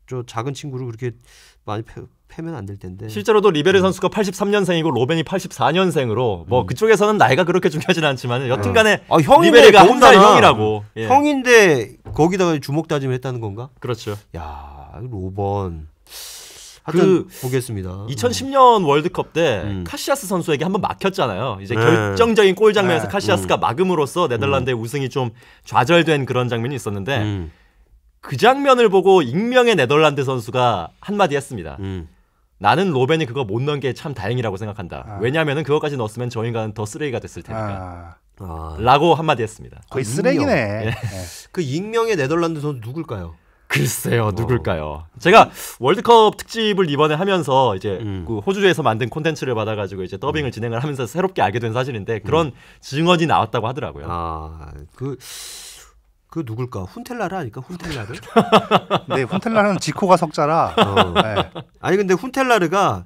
저 작은 친구를 그렇게 많이 패면 안 될 텐데. 실제로도 리베리 선수가 83년생이고 로벤이 84년생으로 뭐 그쪽에서는 나이가 그렇게 중요하진 않지만 여튼간에 리베리가 한 살 형이라고. 형인데 거기다가 주먹 다짐을 했다는 건가? 그렇죠. 야, 로번. 하여튼 보겠습니다. 2010년 월드컵 때 카시아스 선수에게 한번 막혔잖아요. 이제 결정적인 골 장면에서 카시아스가 막음으로써 네덜란드의 우승이 좀 좌절된 그런 장면이 있었는데 그 장면을 보고 익명의 네덜란드 선수가 한마디 했습니다. 나는 로벤이 그거 못 넣은 게 참 다행이라고 생각한다. 왜냐하면 그거까지 넣었으면 저 인간은 더 쓰레기가 됐을 테니까. 라고 한마디 했습니다. 거의 쓰레기네. 그 익명의 네덜란드 선수 누굴까요? 글쎄요, 누굴까요? 제가 월드컵 특집을 이번에 하면서 이제 그 호주에서 만든 콘텐츠를 받아가지고 이제 더빙을 진행을 하면서 새롭게 알게 된 사실인데 그런 증언이 나왔다고 하더라고요. 그 누굴까? 훈텔라르 아닐까? 훈텔라르? 네, 훈텔라르는 지코가 석자라. 아니 근데 훈텔라르가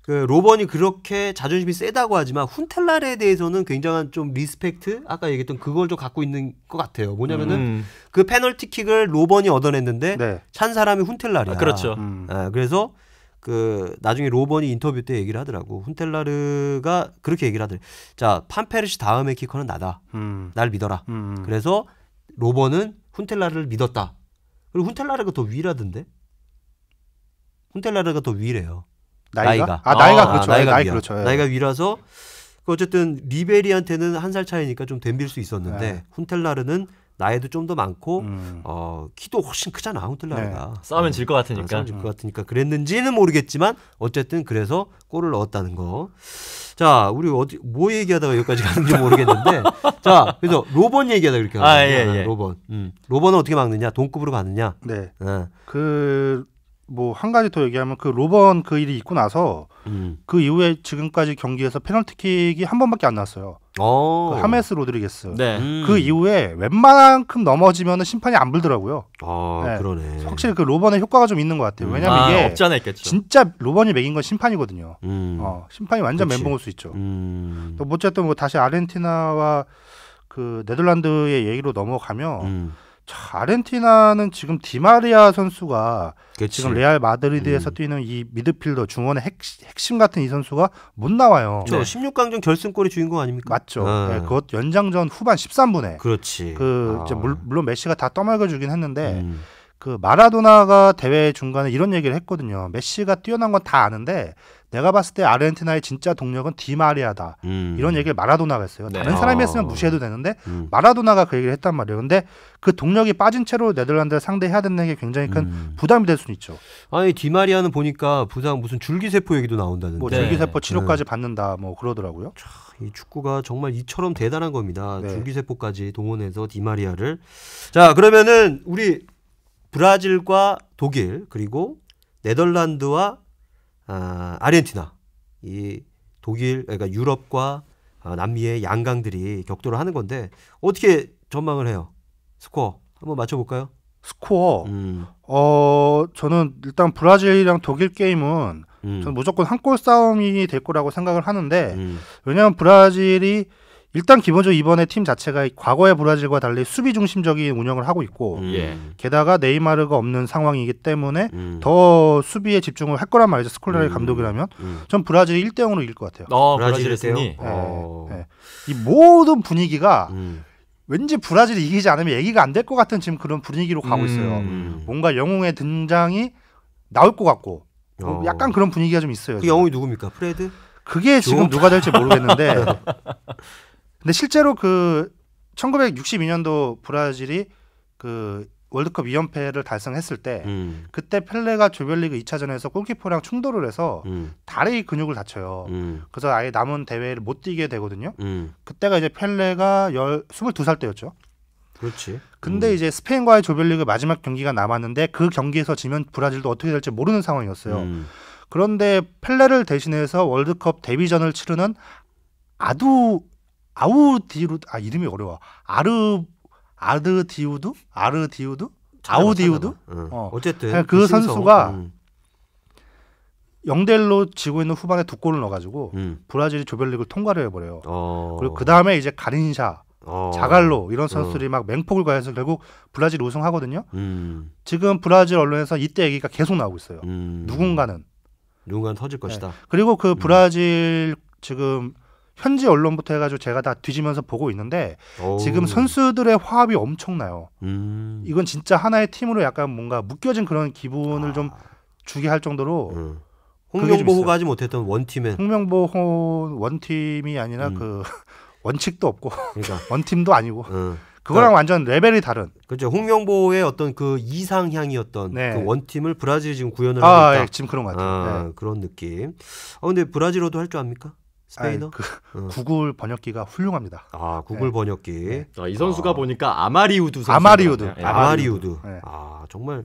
그 로번이 그렇게 자존심이 세다고 하지만 훈텔라르에 대해서는 굉장한 좀 리스펙트 아까 얘기했던 그걸 좀 갖고 있는 것 같아요. 뭐냐면은 그 페널티킥을 로번이 얻어냈는데 찬 사람이 훈텔라르야. 그렇죠. 그래서 그 나중에 로번이 인터뷰 때 얘기를 하더라고. 훈텔라르가 그렇게 얘기를 하더래. 자, 판페르시 다음에 키커는 나다. 날 믿어라. 그래서 로번은 훈텔라르를 믿었다. 그리고 훈텔라르가 더 위라던데? 훈텔라르가 더 위래요. 나이가 그렇죠. 나이가 그렇죠. 나이가 위라서 어쨌든 리베리한테는 한 살 차이니까 좀 덤빌 수 있었는데 훈텔라르는 나이도 좀 더 많고 키도 훨씬 크잖아 훈텔라르가. 싸우면 질 것 같으니까. 싸우면 질 것 같으니까 그랬는지는 모르겠지만 어쨌든 그래서 골을 넣었다는 거. 자, 우리 뭐 얘기하다가 여기까지 가는지 모르겠는데 자, 그래서 로번 얘기하다 그렇게 하는 로번. 로번은 어떻게 막느냐? 동급으로 가느냐? 네. 뭐 한 가지 더 얘기하면 그 로번 그 일이 있고 나서 그 이후에 지금까지 경기에서 페널티킥이 한 번밖에 안 났어요. 그 하메스 로드리게스. 그 이후에 웬만큼 넘어지면은 심판이 안 불더라고요. 그러네. 확실히 그 로번의 효과가 좀 있는 것 같아요. 왜냐면 이게 없지 않아 있겠죠. 진짜 로번이 매긴 건 심판이거든요. 심판이 완전 그치. 멘붕 올 수 있죠. 또 어쨌든 뭐 다시 아르헨티나와 그 네덜란드의 얘기로 넘어가면. 자, 아르헨티나는 지금 디마리아 선수가 지금 레알 마드리드에서 뛰는 이 미드필더 중원의 핵심 같은 이 선수가 못 나와요. 16강전 결승골의 주인공 아닙니까? 맞죠. 그것 연장전 후반 13분에. 그렇지. 이제 물론 메시가 다 떠먹여주긴 했는데 그 마라도나가 대회 중간에 이런 얘기를 했거든요. 메시가 뛰어난 건 다 아는데 내가 봤을 때 아르헨티나의 진짜 동력은 디마리아다. 이런 얘기를 마라도나가 했어요. 다른 사람이 했으면 무시해도 되는데 마라도나가 그 얘기를 했단 말이에요. 근데 그 동력이 빠진 채로 네덜란드를 상대해야 된다는 게 굉장히 큰 부담이 될 수는 있죠. 아니 디마리아는 보니까 부상 무슨 줄기세포 얘기도 나온다는데. 뭐 줄기세포 치료까지 받는다 뭐 그러더라고요. 이 축구가 정말 이처럼 대단한 겁니다. 줄기세포까지 동원해서 디마리아를. 자, 그러면은 우리 브라질과 독일 그리고 네덜란드와 아르헨티나 이 독일 그러니까 유럽과 남미의 양강들이 격돌을 하는 건데 어떻게 전망을 해요? 스코어 한번 맞춰볼까요? 스코어 저는 일단 브라질이랑 독일 게임은 저는 무조건 한 골 싸움이 될 거라고 생각을 하는데 왜냐하면 브라질이 일단 기본적으로 이번에 팀 자체가 과거의 브라질과 달리 수비 중심적인 운영을 하고 있고 게다가 네이마르가 없는 상황이기 때문에 더 수비에 집중을 할 거란 말이죠. 스콜라리 감독이라면 전 브라질이 1대0으로 이길 것 같아요. 브라질의 승리. 이 모든 분위기가 왠지 브라질이 이기지 않으면 얘기가 안 될 것 같은 지금 그런 분위기로 가고 있어요. 뭔가 영웅의 등장이 나올 것 같고 약간 그런 분위기가 좀 있어요. 그 영웅이 누굽니까? 프레드? 그게 지금 누가 될지 모르겠는데 근데 실제로 그 1962년도 브라질이 그 월드컵 2연패를 달성했을 때 그때 펠레가 조별리그 2차전에서 골키퍼랑 충돌을 해서 다리 근육을 다쳐요. 그래서 아예 남은 대회를 못 뛰게 되거든요. 그때가 이제 펠레가 22살 때였죠. 그렇지. 근데 이제 스페인과의 조별리그 마지막 경기가 남았는데 그 경기에서 지면 브라질도 어떻게 될지 모르는 상황이었어요. 그런데 펠레를 대신해서 월드컵 데뷔전을 치르는 아우디우드 이름이 어려워. 아르디우드? 어쨌든 그 선수가 0대1로 지고 있는 후반에 2골을 넣어가지고 브라질이 조별리그를 통과를 해버려요. 그리고 그 다음에 이제 가린샤, 자갈로 이런 선수들이 막 맹폭을 가해서 결국 브라질 우승하거든요. 지금 브라질 언론에서 이때 얘기가 계속 나오고 있어요. 누군가는 터질 것이다. 그리고 그 브라질 지금 현지 언론부터 해가지고 제가 다 뒤지면서 보고 있는데 지금 선수들의 화합이 엄청나요. 이건 진짜 하나의 팀으로 약간 뭔가 묶여진 그런 기분을 좀 주게 할 정도로 홍명보호가 하지 못했던 원팀에 홍명보호 원팀이 아니라 그 원칙도 없고 그러니까. 원팀도 아니고 그거랑 완전 레벨이 다른. 그렇죠. 홍명보의 어떤 그 이상향이었던 그 원팀을 브라질이 지금 구현을 하고 있다. 지금 그런 것 같아요. 그런 느낌. 근데 브라질어도 할 줄 압니까? 스페인어? 구글 번역기가 훌륭합니다. 구글 번역기. 이 선수가 보니까 아마리우드 선수. 아마리우드. 네. 정말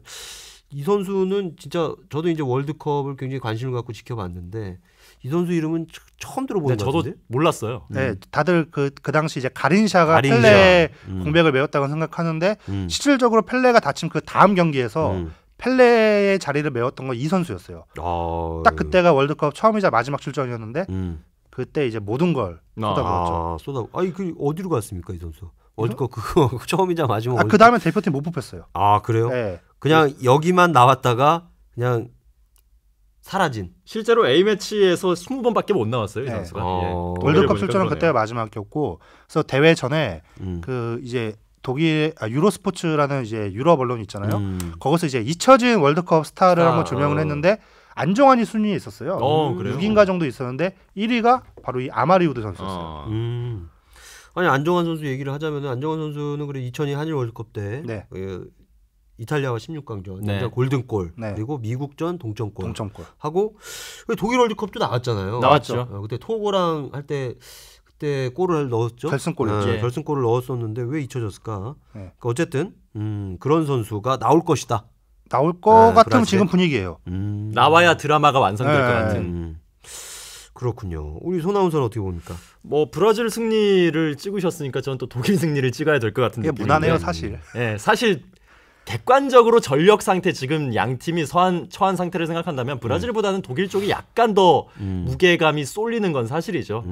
이 선수는 진짜 저도 이제 월드컵을 굉장히 관심을 갖고 지켜봤는데 이 선수 이름은 처음 들어보는 것 같은데? 저도 몰랐어요. 네, 다들 그 당시 이제 가린샤가 펠레 공백을 메웠다고 생각하는데 실질적으로 펠레가 다친 그 다음 경기에서 펠레의 자리를 메웠던 건 이 선수였어요. 딱 그때가 월드컵 처음이자 마지막 출전이었는데 그때 이제 모든 걸 쏟아부었죠. 그 어디로 갔습니까 이 선수? 월드컵 그거 처음이자 마지막. 그 다음에 대표팀 못 뽑혔어요. 그래요? 네. 그냥 여기만 나왔다가 그냥 사라진. 실제로 A 매치에서 20번밖에 못 나왔어요 이 선수가. 월드컵 출전은 그때가 마지막이었고, 그래서 대회 전에 그 이제 독일 유로스포츠라는 이제 유럽 언론 있잖아요. 거기서 이제 잊혀진 월드컵 스타를 한번 조명을 했는데 안정환이 순위에 있었어요. 그래요? 6인가 정도 있었는데 1위가 바로 이 아마리우드 선수였어요. 아니 안정환 선수 얘기를 하자면 안정환 선수는 그래 2002 한일 월드컵 때 이탈리아와 16강전 골든골 그리고 미국전 동점골 하고 독일 월드컵도 나왔잖아요. 나왔죠. 그때 토고랑 할 때 그때 골을 넣었죠. 결승골이었죠. 결승골을 넣었었는데 왜 잊혀졌을까? 그러니까 어쨌든 그런 선수가 나올 것이다. 나올 것 같은 지금 분위기예요. 나와야 드라마가 완성될 것 같은. 그렇군요. 우리 손아운서는 어떻게 봅니까? 브라질 승리를 찍으셨으니까 저는 또 독일 승리를 찍어야 될 것 같은 느낌인데. 무난해요 사실. 사실 객관적으로 전력 상태 지금 양 팀이 처한 상태를 생각한다면 브라질보다는 독일 쪽이 약간 더 무게감이 쏠리는 건 사실이죠.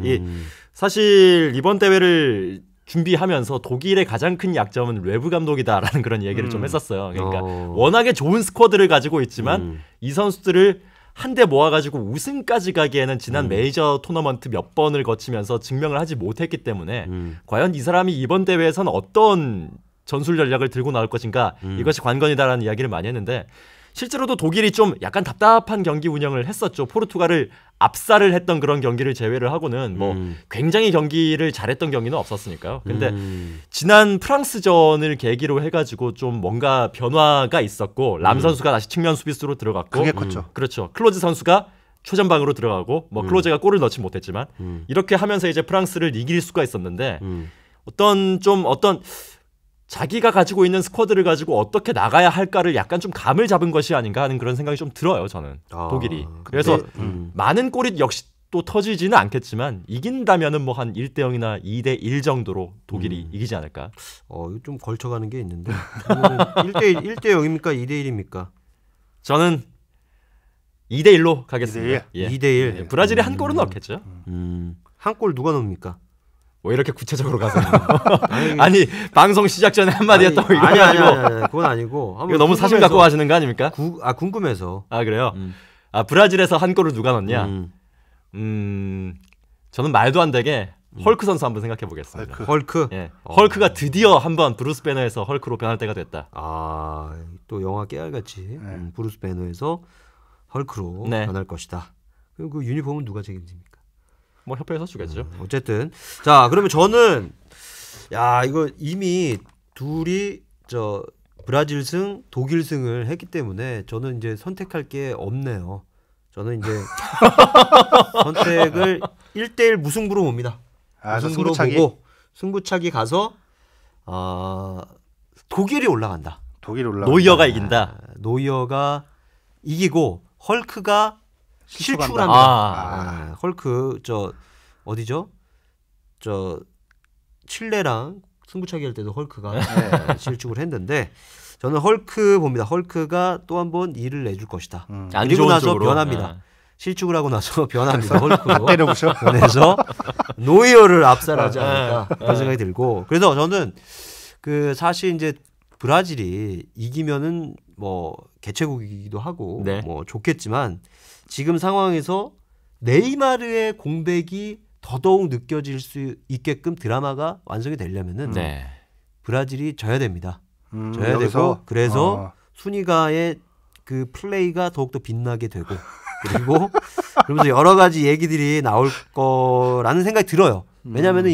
사실 이번 대회를 준비하면서 독일의 가장 큰 약점은 레브 감독이다라는 그런 얘기를 좀 했었어요. 그러니까 워낙에 좋은 스쿼드를 가지고 있지만 이 선수들을 한데 모아가지고 우승까지 가기에는 지난 메이저 토너먼트 몇 번을 거치면서 증명을 하지 못했기 때문에 과연 이 사람이 이번 대회에서는 어떤 전술 전략을 들고 나올 것인가 이것이 관건이다라는 이야기를 많이 했는데 실제로도 독일이 좀 약간 답답한 경기 운영을 했었죠. 포르투갈을 압살을 했던 그런 경기를 제외를 하고는 굉장히 경기를 잘했던 경기는 없었으니까요. 근데 지난 프랑스전을 계기로 해가지고 좀 뭔가 변화가 있었고 람 선수가 다시 측면 수비수로 들어갔고 그게 컸죠. 그렇죠. 클로즈 선수가 초전방으로 들어가고 클로즈가 골을 넣지 못했지만 이렇게 하면서 이제 프랑스를 이길 수가 있었는데 어떤 자기가 가지고 있는 스쿼드를 가지고 어떻게 나가야 할까를 약간 좀 감을 잡은 것이 아닌가 하는 그런 생각이 좀 들어요. 저는 독일이. 그래서 많은 골이 역시 또 터지지는 않겠지만 이긴다면은 뭐 한 1대0이나 2대1 정도로 독일이 이기지 않을까. 이거 좀 걸쳐가는 게 있는데 1대0입니까? 2대1입니까? 저는 2대1로 가겠습니다. 2대1. 브라질이 한 골은 넣겠죠. 한 골 누가 넣습니까? 왜 이렇게 구체적으로 가서 아니 방송 시작 전에 한마디 했다고 이거 아니 그건 아니고 이거 너무 사심 갖고 하시는 거 아닙니까? 궁금해서. 그래요? 브라질에서 한 골을 누가 넣냐? 저는 말도 안 되게 헐크 선수 한번 생각해 보겠습니다. 헐크? 헐크가 드디어 한번 브루스 배너에서 헐크로 변할 때가 됐다. 또 영화 깨알같이 브루스 배너에서 헐크로 변할 것이다. 그럼 그 유니폼은 누가 책임집니까? 뭐 협회에서 주겠죠. 어쨌든 자 그러면 저는 이거 이미 둘이 브라질승, 독일승을 했기 때문에 저는 이제 선택할 게 없네요. 저는 이제 선택을 1대1 무승부로 봅니다. 무승부로 보고 승부차기 가서 독일이 올라간다. 노이어가 이긴다. 노이어가 이기고 헐크가 실축을 합니다. 헐크 어디죠? 칠레랑 승부차기 할 때도 헐크가 실축을 했는데 저는 헐크 봅니다. 헐크가 또 한 번 일을 내줄 것이다. 그리고 나서 쪽으로. 변합니다. 실축을 하고 나서 변합니다. 헐크로 때려보셔. 그래서 노이어를 압살하지 않을까 그런 생각이 들고 그래서 저는 사실 이제 브라질이 이기면은 뭐 개최국이기도 하고 네. 뭐 좋겠지만 지금 상황에서 네이마르의 공백이 더더욱 느껴질 수 있게끔 드라마가 완성이 되려면은 브라질이 져야 됩니다. 져야 되고 그래서 순위가의 그 플레이가 더욱더 빛나게 되고 그리고 그러면서 여러 가지 얘기들이 나올 거라는 생각이 들어요. 왜냐하면은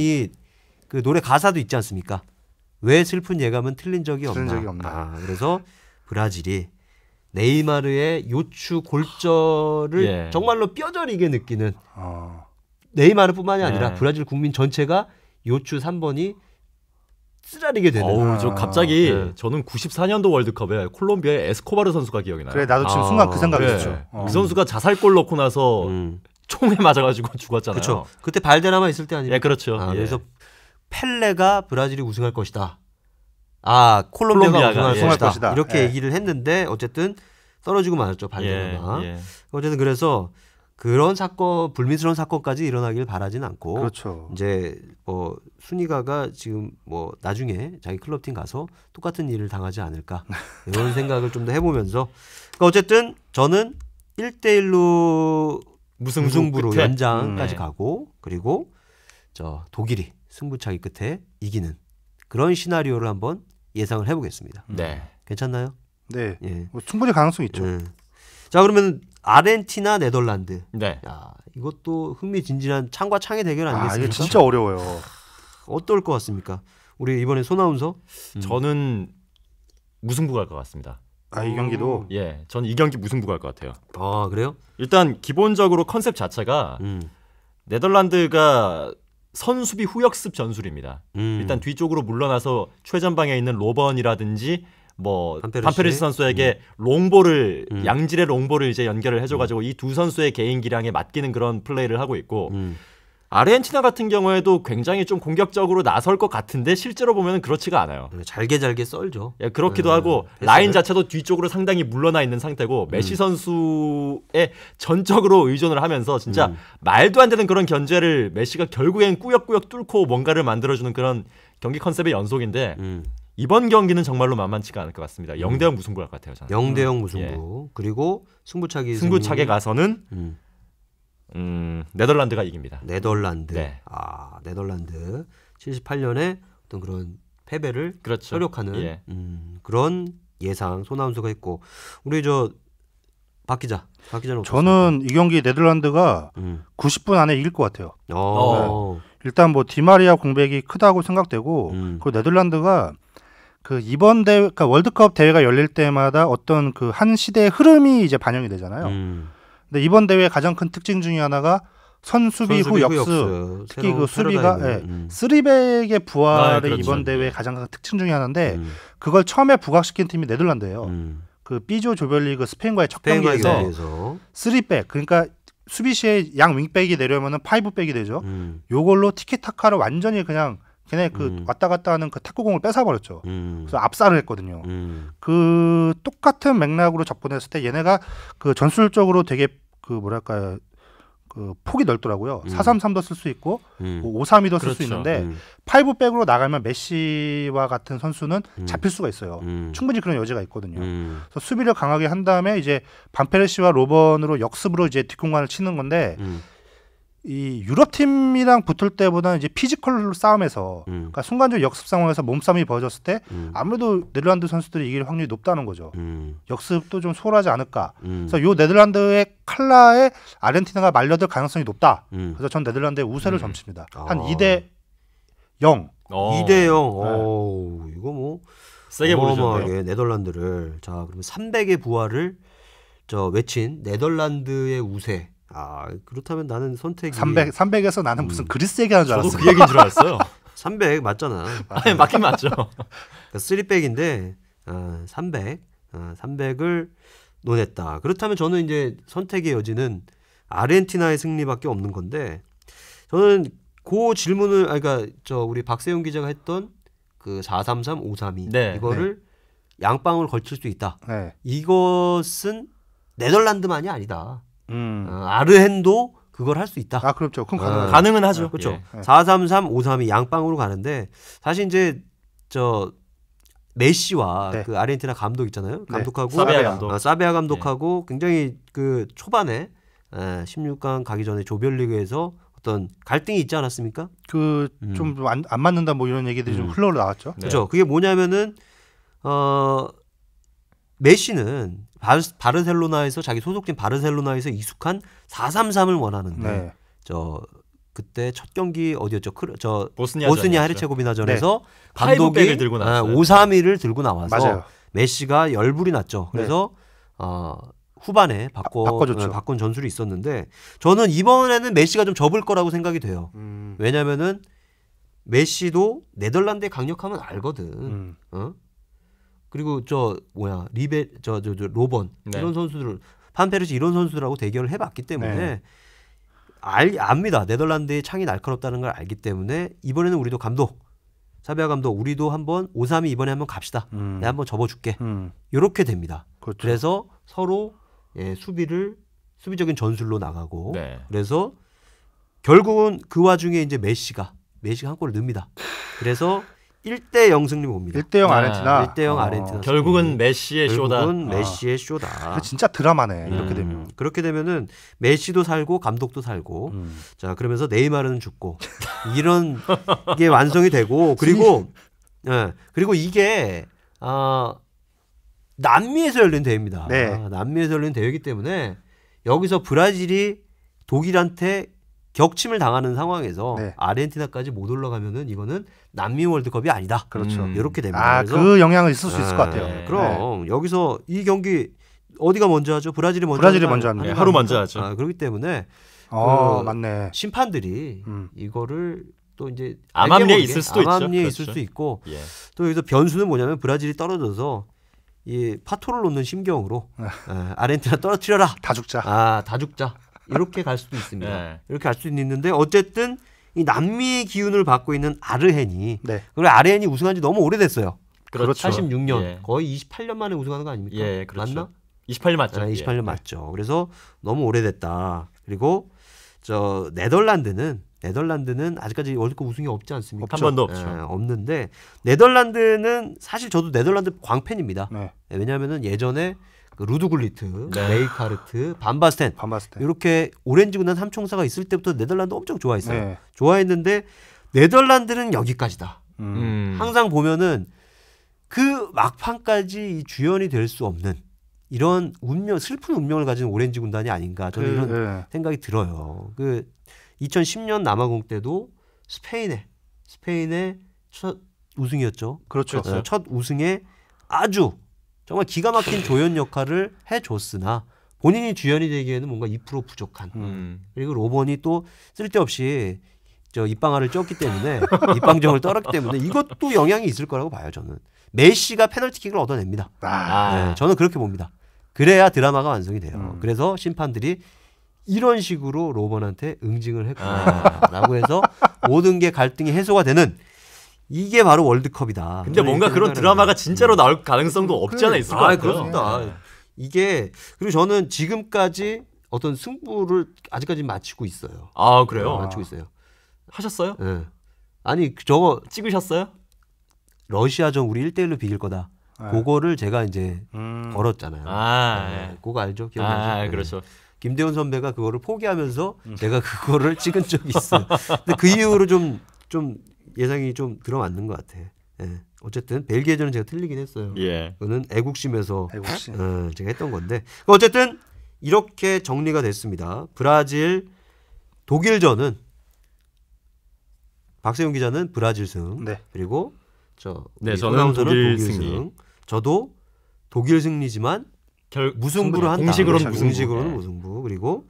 그 노래 가사도 있지 않습니까? 왜 슬픈 예감은 틀린 적이 없나. 그래서 브라질이 네이마르의 요추 골절을 정말로 뼈저리게 느끼는 네이마르뿐만이 아니라 브라질 국민 전체가 요추 3번이 쓰라리게 되는. 저 갑자기 저는 94년도 월드컵에 콜롬비아의 에스코바르 선수가 기억이 나요. 그래 나도 지금 순간 그 생각했죠. 그 선수가 자살골 넣고 나서 총에 맞아가지고 죽었잖아요. 그렇죠. 그때 발데라마 있을 때 아니에요? 그렇죠. 그래서 펠레가 브라질이 우승할 것이다. 콜롬비아가 우승할 것이다. 이렇게 얘기를 했는데 어쨌든 떨어지고 말았죠. 발데라마. 어쨌든 그래서 그런 사건, 불미스러운 사건까지 일어나길 바라진 않고, 그렇죠. 이제 뭐 순위가가 지금 뭐 나중에 자기 클럽팀 가서 똑같은 일을 당하지 않을까 이런 생각을 좀 더 해보면서, 그러니까 어쨌든 저는 1대1로 무승부로 연장까지 가고, 그리고 독일이 승부차기 끝에 이기는 그런 시나리오를 한번 예상을 해보겠습니다. 네, 괜찮나요? 네, 예. 뭐 충분히 가능성 있죠. 자, 그러면 아르헨티나, 네덜란드. 네. 야, 이것도 흥미진진한 창과 창의 대결 아니겠습니까? 이게 진짜 어려워요. 어떨 것 같습니까? 우리 이번에 손아운서? 저는 무승부 갈 것 같습니다. 이 경기도? 예, 저는 이 경기 무승부 갈 것 같아요. 그래요? 일단 기본적으로 컨셉 자체가 네덜란드가 선수비 후역습 전술입니다. 일단 뒤쪽으로 물러나서 최전방에 있는 로번이라든지 뭐 판페르시 선수에게 롱볼을 양질의 롱볼을 이제 연결을 해줘가지고 이 두 선수의 개인 기량에 맡기는 그런 플레이를 하고 있고 아르헨티나 같은 경우에도 굉장히 좀 공격적으로 나설 것 같은데 실제로 보면 그렇지가 않아요. 잘게 썰죠. 예, 그렇기도 하고 라인 자체도 뒤쪽으로 상당히 물러나 있는 상태고 메시 선수의 전적으로 의존을 하면서 진짜 말도 안 되는 그런 견제를 메시가 결국엔 꾸역꾸역 뚫고 뭔가를 만들어주는 그런 경기 컨셉의 연속인데 이번 경기는 정말로 만만치가 않을 것 같습니다. 0대0 무승부 할 것 같아요. 저는. 0대0 무승부. 그리고 승부차기에 가서는 네덜란드가 이깁니다. 네덜란드. 네. 네덜란드. 78년에 어떤 그런 패배를 서력하는 그런 예상 손아운서가 했고, 우리 박 기자는 어떻습니까? 저는 이 경기 네덜란드가 90분 안에 이길 것 같아요. 네. 일단 뭐 디마리아 공백이 크다고 생각되고, 그리고 네덜란드가 그 이번 대회, 그러니까 월드컵 대회가 열릴 때마다 어떤 그 한 시대의 흐름이 이제 반영이 되잖아요. 근데 이번 대회 가장 큰 특징 중에 하나가 선수비 후 역습, 특히 그 수비가 3백의 부활이 이번 대회 가장 큰 특징 중에 하나인데 그걸 처음에 부각시킨 팀이 네덜란드예요. 그 B조 조별리그 스페인과의 첫 경기에서 3백, 그러니까 수비 시에 양 윙백이 내려면은 5백이 되죠. 요걸로 티키타카를 완전히 그냥 걔네 그 왔다 갔다 하는 그 탁구공을 뺏어버렸죠. 그래서 압살을 했거든요. 그 똑같은 맥락으로 접근했을 때 얘네가 그 전술적으로 되게 그 뭐랄까요, 그 폭이 넓더라고요. 4-3-3도 쓸 수 있고 5-3-2도 쓸 수 있는데 5백으로 나가면 메시와 같은 선수는 잡힐 수가 있어요. 충분히 그런 여지가 있거든요. 그래서 수비를 강하게 한 다음에 이제 반페르시와 로번으로 역습으로 이제 뒷공간을 치는 건데 이 유럽 팀이랑 붙을 때보다 이제 피지컬 싸움에서 그러니까 순간적으로 역습 상황에서 몸싸움이 벌어졌을 때 아무래도 네덜란드 선수들이 이길 확률이 높다는 거죠. 역습도 좀 수월하지 않을까. 그래서 요 네덜란드의 칼라에 아르헨티나가 말려들 가능성이 높다. 그래서 전 네덜란드의 우세를 점칩니다. 한 2대 0. 2대 0. 이거 뭐 세게 보여줬네요. 어마어마하게 네덜란드를 자 그러면 300의 부활을 외친 네덜란드의 우세. 그렇다면 나는 선택이 300에서 나는 무슨 그리스 얘기하는 줄 알았어요. 저도 그 얘기인 줄 알았어요. 300 맞잖아. 아니, 맞긴 맞죠. 그러니까 3백인데 300을 논했다. 그렇다면 저는 이제 선택의 여지는 아르헨티나의 승리밖에 없는 건데 저는 그 질문을 그러니까 우리 박세용 기자가 했던 그 433, 532 네, 이거를 양방울 걸칠 수 있다. 네. 이것은 네덜란드만이 아니다. 아르헨도 그걸 할 수 있다. 그렇죠. 그럼 가능은 하죠. 그렇죠. 예. 433, 532 양방으로 가는데 사실 이제 메시와 네. 그 아르헨티나 감독 있잖아요. 감독하고 사베아 감독. 사베아 감독하고 굉장히 그 초반에 16강 가기 전에 조별리그에서 어떤 갈등이 있지 않았습니까? 그 좀 안 맞는다 뭐 이런 얘기들이 좀 흘러 나왔죠. 네. 그렇죠. 그게 뭐냐면은 메시는 바르셀로나에서 자기 소속팀 바르셀로나에서 익숙한 433을 원하는데 네. 그때 첫 경기 어디였죠? 보스니아 헤르체고비나전에서 감독이 감독이 들고 나왔어요. 532를 들고 나와서 맞아요. 메시가 열불이 났죠. 그래서 후반에 바꿔줬죠. 바꾼 전술이 있었는데 저는 이번에는 메시가 좀 접을 거라고 생각이 돼요. 왜냐면은 메시도 네덜란드의 강력함은 알거든. 그리고 로번 네. 이런 선수들 판페르시 이런 선수들하고 대결을 해봤기 때문에 네. 압니다. 네덜란드의 창이 날카롭다는 걸 알기 때문에 이번에는 우리도 사베아 감독 우리도 한번 5-3-2 이번에 한번 갑시다. 내가 한번 접어줄게. 이렇게 됩니다. 그렇죠. 그래서 서로 수비적인 전술로 나가고 네. 그래서 결국은 그 와중에 이제 메시가 한 골을 넣습니다. 그래서 1대0 승리 봅니다. 1대0 아르헨티나. 1대0 아르헨티나. 결국은 메시의 쇼다. 결국은 메시의 쇼다. 진짜 드라마네. 이렇게 되면. 그렇게 되면은 메시도 살고 감독도 살고. 자, 그러면서 네이마르는 죽고. 이런 게 완성이 되고 그리고 그리고 이게 남미에서 열린 대회입니다. 네. 남미에서 열린 대회이기 때문에 여기서 브라질이 독일한테 격침을 당하는 상황에서 네. 아르헨티나까지 못 올라가면은 이거는 남미 월드컵이 아니다. 그렇죠. 이렇게 됩니다. 그래서 그 영향을 있을 수 있을 것 같아요. 네. 그럼 여기서 이 경기 어디가 먼저 하죠? 브라질이 먼저 합니다. 네, 하루 먼저 하죠. 그렇기 때문에 맞네. 심판들이 이거를 또 이제 암암리에 있을 수도 있죠. 암암리에 그렇죠. 있을 수 있고 예. 또 여기서 변수는 뭐냐면 브라질이 떨어져서 이 파토를 놓는 심경으로 아르헨티나 떨어뜨려라. 다 죽자. 다 죽자. 이렇게 갈 수도 있습니다. 네. 이렇게 갈 수도 있는데 어쨌든 이 남미의 기운을 받고 있는 아르헨이 네. 그리고 아르헨이 우승한 지 너무 오래됐어요. 그렇죠. 86년 예. 거의 28년 만에 우승하는 거 아닙니까? 예, 그렇죠. 맞나? 28년 맞죠. 28년 예. 맞죠. 그래서 너무 오래됐다. 그리고 네덜란드는 아직까지 월드컵 우승이 없지 않습니까? 한 번도 없죠. 없는데 네덜란드는 사실 저도 네덜란드 광팬입니다. 네. 왜냐하면은 예전에 그 루드 굴리트, 네. 레이카르트, 반바스텐 이렇게 오렌지 군단 삼총사가 있을 때부터 네덜란드 엄청 좋아했어요. 네. 좋아했는데 네덜란드는 여기까지다. 항상 보면은 그 막판까지 주연이 될 수 없는 이런 슬픈 운명을 가진 오렌지 군단이 아닌가 저는 이런 생각이 들어요. 그 2010년 남아공 때도 스페인의 첫 우승이었죠. 그렇죠. 첫 우승에 아주 정말 기가 막힌 조연 역할을 해줬으나 본인이 주연이 되기에는 뭔가 2% 부족한. 그리고 로번이 또 쓸데없이 입방아를 쪘기 때문에 입방정을 떨었기 때문에 이것도 영향이 있을 거라고 봐요. 저는 메시가 페널티킥을 얻어냅니다. 네, 저는 그렇게 봅니다. 그래야 드라마가 완성이 돼요. 그래서 심판들이 이런 식으로 로번한테 응징을 했구나라고 해서 모든 게 갈등이 해소가 되는 이게 바로 월드컵이다. 근데 뭔가 그런 드라마가 진짜로 나올 가능성도 없지 않아 있을 것 같아요. 그렇습니다. 이게 그리고 저는 지금까지 어떤 승부를 아직까지 마치고 있어요. 그래요? 마치고 있어요. 하셨어요? 네. 아니 저거 찍으셨어요? 러시아전 우리 1대1로 비길 거다. 그거를 제가 이제 걸었잖아요. 네. 그거 알죠? 기억나죠? 그렇죠. 김대훈 선배가 그거를 포기하면서 내가 그거를 찍은 적이 있어. 근데 그 이후로 좀 예상이 좀 들어맞는 것 같아. 예. 어쨌든 벨기에전은 제가 틀리긴 했어요. 예. 그거는 애국심에서 제가 했던 건데 어쨌든 이렇게 정리가 됐습니다. 브라질 독일전은 박세용 기자는 브라질 승, 네. 그리고 저는 독일 승리. 저도 독일 승리지만 무승부로 한다. 공식으로는 무승부. 그리고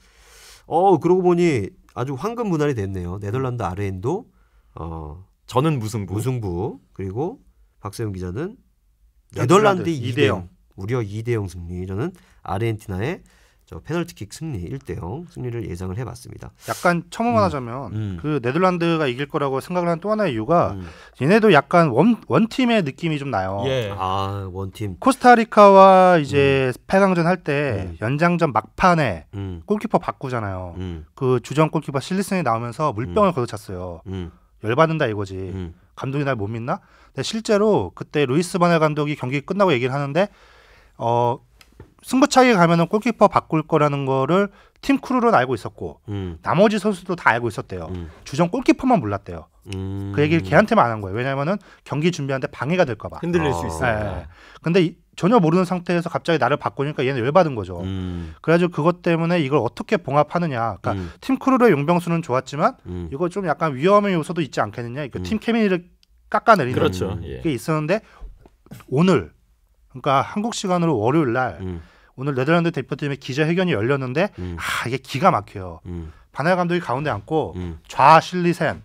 그러고 보니 아주 황금 문안이 됐네요. 네덜란드 아르헨도 저는 무승부. 그리고 박세용 기자는 네덜란드 2대0 무려 2대0 승리. 저는 아르헨티나의 페널티킥 승리 1대0 승리를 예상을 해봤습니다. 약간 첨언만 하자면 그 네덜란드가 이길 거라고 생각을 한 또 하나의 이유가 얘네도 약간 원팀의 느낌이 좀 나요. 예. 원팀. 코스타리카와 이제 8강전 할 때 연장전 막판에 골키퍼 바꾸잖아요. 그 주전 골키퍼 실리슨이 나오면서 물병을 걷어찼어요. 열받는다 이거지. 감독이 날 못 믿나? 근데 실제로 그때 루이스 바넬 감독이 경기 끝나고 얘기를 하는데 승부차기에 가면은 골키퍼 바꿀 거라는 거를 팀 크루는 알고 있었고 나머지 선수도 다 알고 있었대요. 주전 골키퍼만 몰랐대요. 그 얘기를 걔한테만 안 한 거예요. 왜냐하면은 경기 준비하는데 방해가 될까 봐. 흔들릴 수 있어요. 네. 근데 전혀 모르는 상태에서 갑자기 나를 바꾸니까 얘는 열받은 거죠. 그래가지고 그것 때문에 이걸 어떻게 봉합하느냐. 그러니까 팀 크루의 용병수는 좋았지만 이거 좀 약간 위험의 요소도 있지 않겠느냐. 팀 케미를 깎아내리는 그렇죠. 게 있었는데 오늘 그러니까 한국 시간으로 월요일 날 오늘 네덜란드 대표팀의 기자회견이 열렸는데 이게 기가 막혀요. 바넬 감독이 가운데 앉고 좌 실리센,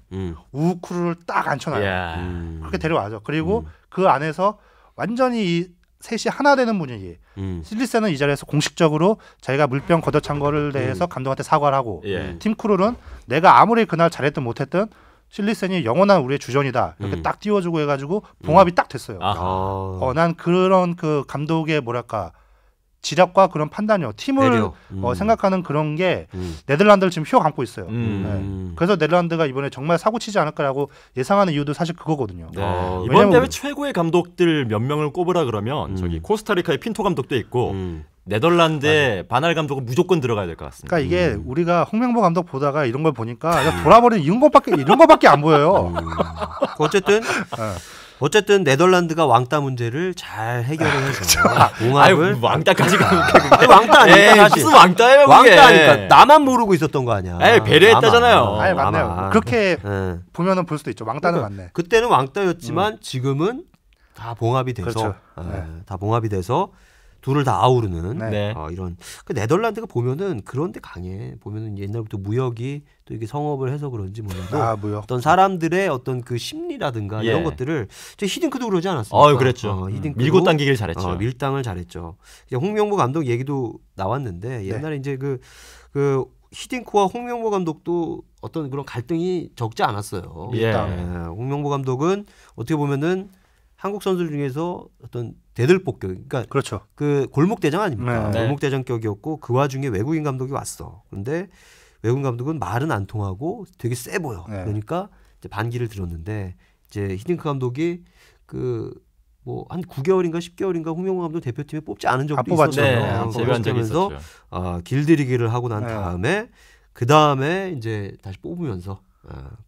우 크루를 딱 앉혀놔요. 그렇게 데려와죠. 그리고 그 안에서 완전히 이 셋이 하나 되는 분위기. 실리센은 이 자리에서 공식적으로 자기가 물병 걷어찬 거를 대해서 감독한테 사과를 하고 팀 크루는 내가 아무리 그날 잘했든 못했든 실리센이 영원한 우리의 주전이다 이렇게 딱 띄워주고 해가지고 봉합이 딱 됐어요. 난 그런 그 감독의 뭐랄까 지략과 그런 판단이요. 팀을 생각하는 그런 게 네덜란드를 지금 휘어감고 있어요. 네. 그래서 네덜란드가 이번에 정말 사고치지 않을까라고 예상하는 이유도 사실 그거거든요. 네. 이번 대회 최고의 감독들 몇 명을 꼽으라 그러면 코스타리카의 핀토 감독도 있고 네덜란드의 바날 감독은 무조건 들어가야 될 것 같습니다. 그러니까 이게 우리가 홍명보 감독 보다가 이런 걸 보니까 돌아버린 이런 것밖에 안 보여요. 어쨌든 네덜란드가 왕따 문제를 잘 해결을 해서 봉합을 왕따까지 가면 왕따 아니까 사실 무슨 왕따예요 그게. 왕따니까 나만 모르고 있었던 거 아니야. 배려했다잖아요. 맞네요. 그렇게 보면은 볼 수도 있죠. 왕따는 맞네. 그때는 왕따였지만 지금은 다 봉합이 돼서 그렇죠. 다 봉합이 돼서 둘을 다 아우르는 네. 이런 그 네덜란드가 보면은 그런데 강해. 보면은 옛날부터 무역이 또 이게 성업을 해서 그런지 몰라도 어떤 사람들의 어떤 그 심리라든가 이런 것들을 히딩크도 그러지 않았습니까? 그랬죠. 밀고 당기길 잘했죠. 밀당을 잘했죠. 홍명보 감독 얘기도 나왔는데 옛날에 이제 그 히딩크와 홍명보 감독도 어떤 그런 갈등이 적지 않았어요. 홍명보 감독은 어떻게 보면은 한국 선수들 중에서 어떤 대들보격, 그러니까 그렇죠. 그 골목대장 아닙니까? 골목대장격이었고 그 와중에 외국인 감독이 왔어. 근데 외국인 감독은 말은 안 통하고 되게 세 보여. 그러니까 이제 반기를 들었는데 이제 히딩크 감독이 그 뭐 한 9개월인가 10개월인가 홍명보 감독 대표팀에 뽑지 않은 적도 있었어요. 제외한 적이 있었죠. 길들이기를 하고 난 다음에 그 다음에 이제 다시 뽑으면서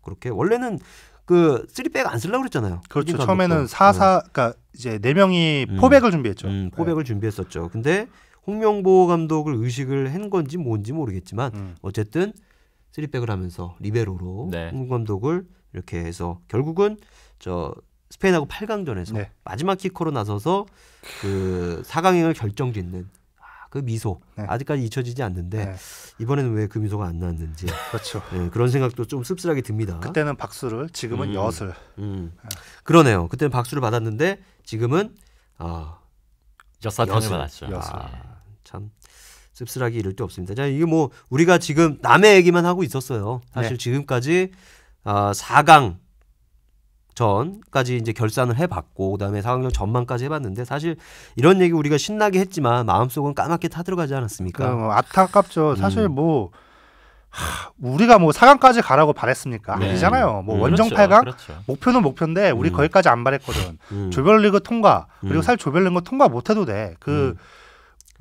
그렇게 원래는 그 3백 안 쓰려고 그랬잖아요. 그렇죠. 처음에는 4-4 그러니까 이제 4명이 포백을 준비했죠. 포백을 준비했었죠. 근데 홍명보 감독을 의식을 한 건지 뭔지 모르겠지만 어쨌든 3백을 하면서 리베로로 홍명보 감독을 이렇게 해서 결국은 스페인하고 8강전에서 마지막 키커로 나서서 그 4강행을 결정짓는 그 미소 아직까지 잊혀지지 않는데 이번에는 왜 그 미소가 안 나왔는지 그렇죠. 그런 생각도 좀 씁쓸하게 듭니다. 그때는 박수를, 지금은 엿을. 그러네요. 그때는 박수를 받았는데 지금은 엿사탕을 받았죠. 참 씁쓸하게 이를 데 없습니다. 자, 이게 뭐 우리가 지금 남의 얘기만 하고 있었어요. 사실 지금까지 4강 전까지 이제 결산을 해봤고 그다음에 4강전 전망까지 해봤는데 사실 이런 얘기 우리가 신나게 했지만 마음속은 까맣게 타들어가지 않았습니까? 안타깝죠. 사실 뭐 우리가 뭐 4강까지 가라고 바랬습니까? 아니잖아요. 뭐 원정 8강 목표는 목표인데 우리 거기까지 안 바랬거든. 조별리그 통과 그리고 사실 조별리그 통과 못해도 돼.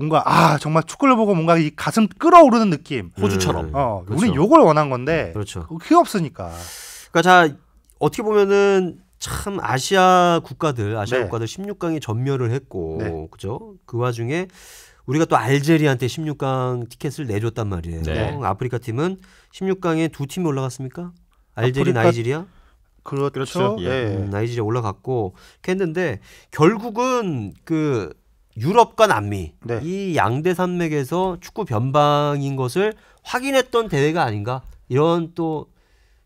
뭔가 정말 축구를 보고 뭔가 이 가슴 끓어오르는 느낌. 호주처럼. 그렇죠. 그렇죠. 우린 요걸 원한 건데 그렇죠. 그게 없으니까. 그러니까 자 어떻게 보면은 참 아시아 네. 국가들 16강에 전멸을 했고 네. 그죠? 그 와중에 우리가 또 알제리한테 16강 티켓을 내줬단 말이에요. 네. 아프리카 팀은 16강에 두 팀이 올라갔습니까? 알제리, 아프리카- 나이지리아? 그렇죠. 예. 예. 나이지리아 올라갔고 했는데 결국은 그 유럽과 남미 네. 이 양대 산맥에서 축구 변방인 것을 확인했던 대회가 아닌가 이런 또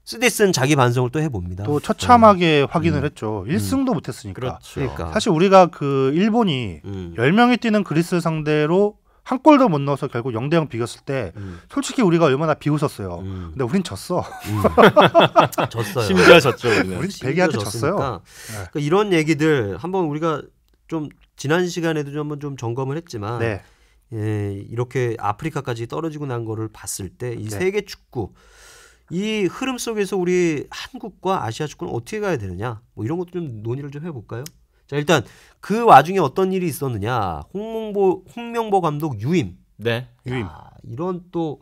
쓰디쓴 자기 반성을 또 해봅니다. 또 처참하게 확인을 했죠. 1승도 못했으니까. 그렇죠. 그러니까. 사실 우리가 그 일본이 10명이 뛰는 그리스 상대로 한 골도 못 넣어서 결국 0대0 비겼을 때 솔직히 우리가 얼마나 비웃었어요. 근데 우린 졌어. 졌어요. 심지어 졌죠. 우리는. 우린 베개한테 졌어요. 그러니까 이런 얘기들 한번 우리가 좀 지난 시간에도 좀 한번 좀 점검을 했지만 네. 예, 이렇게 아프리카까지 떨어지고 난 거를 봤을 때 이 네. 세계 축구 이 흐름 속에서 우리 한국과 아시아 축구는 어떻게 가야 되느냐 뭐 이런 것도 좀 논의를 좀 해볼까요? 자 일단 그 와중에 어떤 일이 있었느냐 홍명보 감독 유임 네. 유임. 이런 또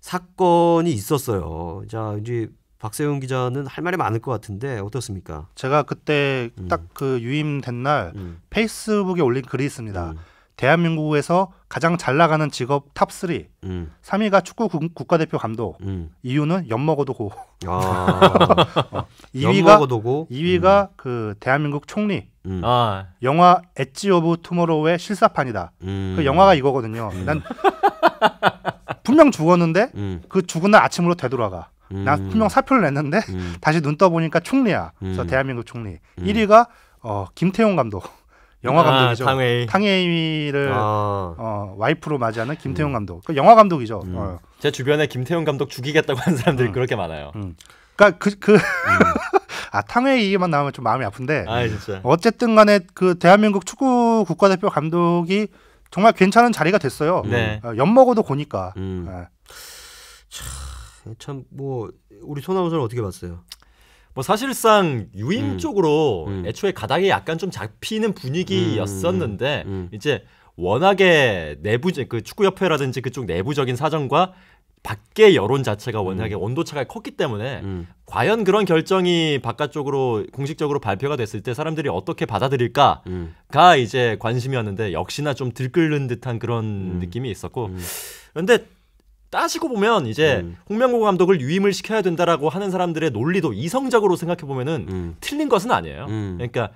사건이 있었어요. 자 이제 박세훈 기자는 할 말이 많을 것 같은데 어떻습니까? 제가 그때 딱 그 유임된 날 페이스북에 올린 글이 있습니다. 대한민국에서 가장 잘 나가는 직업 탑3. 3위가 축구 국가대표 감독. 이유는 엿 먹어도 고. 2위가 그 대한민국 총리. 영화 엣지 오브 투모로우의 실사판이다. 그 영화가 이거거든요. 난 분명 죽었는데 그 죽은 날 아침으로 되돌아가. 난 분명 사표를 냈는데 다시 눈 떠보니까 총리야. 그래서 대한민국 총리. 1위가 김태용 감독. 영화 감독이죠. 탕웨이를 와이프로 맞이하는 김태용 감독. 그 영화 감독이죠. 제 주변에 김태용 감독 죽이겠다고 하는 사람들이 그렇게 많아요. 그러니까 탕웨이 얘기만 나오면 좀 마음이 아픈데. 진짜. 어쨌든 간에 그 대한민국 축구 국가대표 감독이 정말 괜찮은 자리가 됐어요. 네. 엿 먹어도 고니까. 참 뭐 우리 손아웃을 어떻게 봤어요? 뭐 사실상 유임 쪽으로 애초에 가닥이 약간 좀 잡히는 분위기였었는데 이제 워낙에 내부 그 축구협회라든지 그쪽 내부적인 사정과 밖의 여론 자체가 워낙에 온도차가 컸기 때문에 과연 그런 결정이 바깥쪽으로 공식적으로 발표가 됐을 때 사람들이 어떻게 받아들일까가 이제 관심이었는데 역시나 좀 들끓는 듯한 그런 느낌이 있었고 그런데 따지고 보면 이제 홍명보 감독을 유임을 시켜야 된다라고 하는 사람들의 논리도 이성적으로 생각해 보면은 틀린 것은 아니에요. 그러니까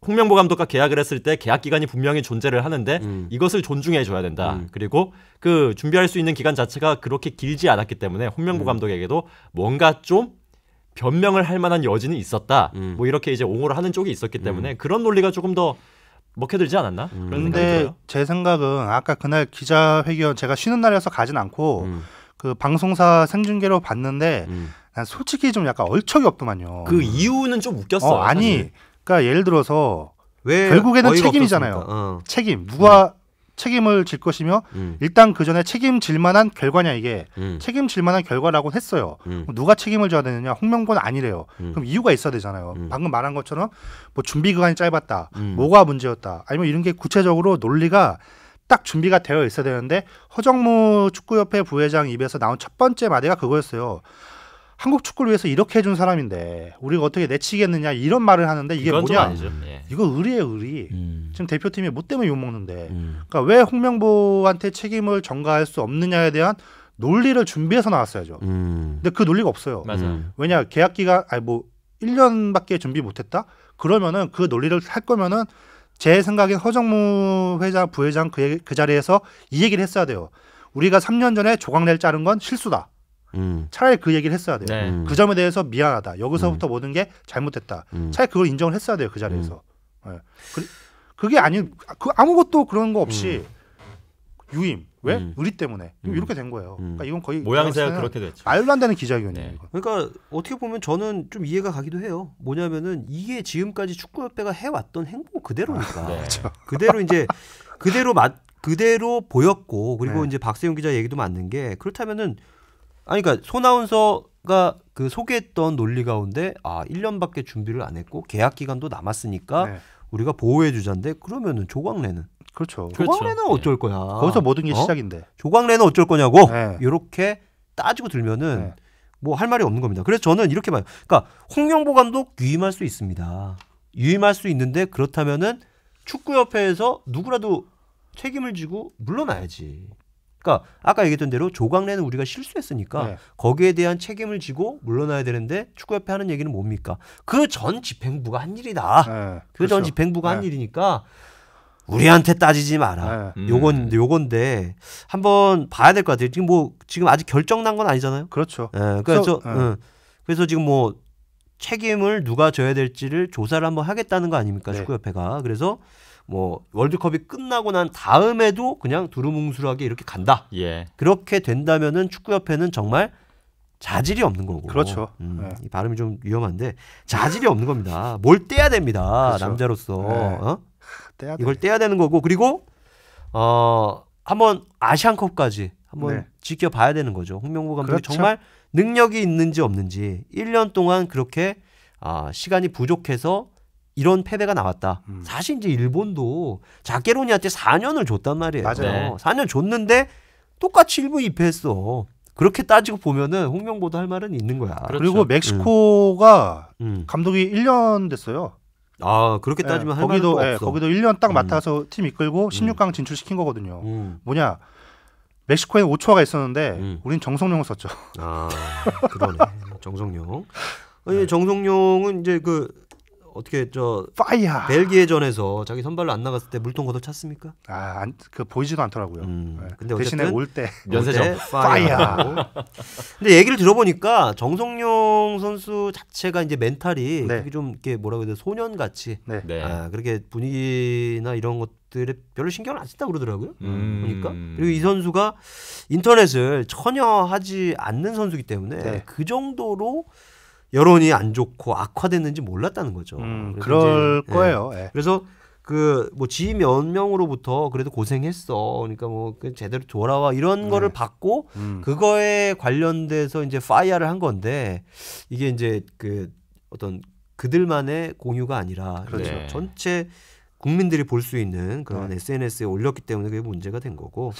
홍명보 감독과 계약을 했을 때 계약 기간이 분명히 존재를 하는데 이것을 존중해 줘야 된다. 그리고 그 준비할 수 있는 기간 자체가 그렇게 길지 않았기 때문에 홍명보 감독에게도 뭔가 좀 변명을 할 만한 여지는 있었다. 뭐 이렇게 이제 옹호를 하는 쪽이 있었기 때문에 그런 논리가 조금 더 먹혀들지 않았나? 그런 생각이 그런데 들어요. 제 생각은 아까 그날 기자회견 제가 쉬는 날이어서 가진 않고 그 방송사 생중계로 봤는데 난 솔직히 좀 약간 얼척이 없더만요. 그 이유는 좀 웃겼어요. 아니, 사실. 그러니까 예를 들어서 왜 결국에는 책임이잖아요. 책임. 누가 책임을 질 것이며 일단 그 전에 책임질 만한 결과냐 이게 책임질 만한 결과라고 했어요. 누가 책임을 져야 되느냐? 홍명보는 아니래요. 그럼 이유가 있어야 되잖아요. 방금 말한 것처럼 뭐 준비 기간이 짧았다. 뭐가 문제였다. 아니면 이런 게 구체적으로 논리가 딱 준비가 되어 있어야 되는데 허정무 축구협회 부회장 입에서 나온 첫 번째 마디가 그거였어요. 한국 축구를 위해서 이렇게 해준 사람인데 우리가 어떻게 내치겠느냐 이런 말을 하는데 이게 뭐냐? 아니죠. 예. 이거 의리예요, 의리. 지금 대표팀이 뭐 때문에 욕먹는데. 그러니까 왜 홍명보한테 책임을 전가할 수 없느냐에 대한 논리를 준비해서 나왔어야죠. 근데 그 논리가 없어요. 맞아요. 왜냐 계약 기간 뭐 1년밖에 준비 못했다? 그러면은 그 논리를 할 거면은 제 생각엔 허정무 회장 부회장 그 자리에서 이 얘기를 했어야 돼요. 우리가 3년 전에 조광래를 자른 건 실수다. 차라리 그 얘기를 했어야 돼요. 네. 그 점에 대해서 미안하다. 여기서부터 모든 게 잘못됐다. 차라리 그걸 인정을 했어야 돼요. 그 자리에서. 네. 그게 아무것도 그런 거 없이 유임. 왜? 의리 때문에. 이렇게 된 거예요. 그러니까 이건 거의 모양새가 그렇게 됐죠. 말도 안 되는 기자회견이에요. 네. 그러니까 어떻게 보면 저는 좀 이해가 가기도 해요. 뭐냐면은 이게 지금까지 축구협회가 해왔던 행보 그대로니까. 네. 그대로 이제 그대로 보였고 그리고 네. 이제 박세훈 기자 얘기도 맞는 게 그렇다면은 그러니까 손아운서가 그 소개했던 논리 가운데 1년밖에 준비를 안 했고 계약 기간도 남았으니까 네. 우리가 보호해 주자인데 그러면은 조광래는 그렇죠. 조광래는 어쩔 거야. 거기서 모든 게 시작인데. 조광래는 어쩔 거냐고. 이렇게 따지고 들면은 뭐 할 말이 없는 겁니다. 그래서 저는 이렇게 봐요. 그러니까 홍명보 감독 유임할 수 있습니다. 유임할 수 있는데 그렇다면은 축구협회에서 누구라도 책임을 지고 물러나야지. 그러니까 아까 얘기했던 대로 조광래는 우리가 실수했으니까 거기에 대한 책임을 지고 물러나야 되는데 축구협회 하는 얘기는 뭡니까? 그 전 집행부가 한 일이다. 그 전 집행부가 한 일이니까 우리한테 따지지 마라. 요건데 한번 봐야 될 것 같아요. 지금 아직 결정 난 건 아니잖아요. 그렇죠. 그래서 지금 뭐 책임을 누가 져야 될지를 조사를 한번 하겠다는 거 아닙니까? 축구협회가. 그래서 뭐 월드컵이 끝나고 난 다음에도 그냥 두루뭉술하게 이렇게 간다. 그렇게 된다면은 축구협회는 정말 자질이 없는 거고. 그렇죠. 이 발음이 좀 위험한데 자질이 없는 겁니다. 뭘 떼야 됩니다. 그렇죠. 남자로서. 이걸 떼야 되는 거고. 그리고 한번 아시안컵까지 한번 지켜봐야 되는 거죠. 홍명보 감독이 정말 능력이 있는지 없는지 1년 동안 그렇게 시간이 부족해서 이런 패배가 나왔다. 사실 이제 일본도 자케로니한테 4년을 줬단 말이에요. 맞아요. 4년 줬는데 똑같이 1부 2패했어. 그렇게 따지고 보면은 홍명보도 할 말은 있는 거야. 그렇죠. 그리고 멕시코가 감독이 1년 됐어요. 그렇게 따지면 할 말은 없어. 거기도 1년 딱 맡아서 팀 이끌고 16강 진출시킨 거거든요. 뭐냐? 멕시코에는 오초아가 있었는데 우린 정성용을 썼죠. 그러네. 정성용. 정성용은 이제 어떻게 파이어 벨기에전에서 자기 선발로 안 나갔을 때 물통 걷어 찼습니까? 보이지도 않더라고요. 근데 대신에 올 때 면세점 파이어. 근데 얘기를 들어보니까 정성용 선수 자체가 이제 멘탈이 그게 좀 이렇게 뭐라고 해야 돼 소년같이 그렇게 분위기나 이런 것들에 별로 신경을 안 쓴다 그러더라고요. 보니까 그리고 이 선수가 인터넷을 전혀 하지 않는 선수이기 때문에 그 정도로 여론이 안 좋고 악화됐는지 몰랐다는 거죠. 그럴 거예요. 그래서 뭐 지휘 몇 명으로부터 그래도 고생했어. 그러니까 뭐 제대로 돌아와 이런 거를 받고 그거에 관련돼서 이제 파이어를 한 건데 이게 이제 어떤 그들만의 공유가 아니라 전체 국민들이 볼 수 있는 그런 SNS에 올렸기 때문에 그게 문제가 된 거고.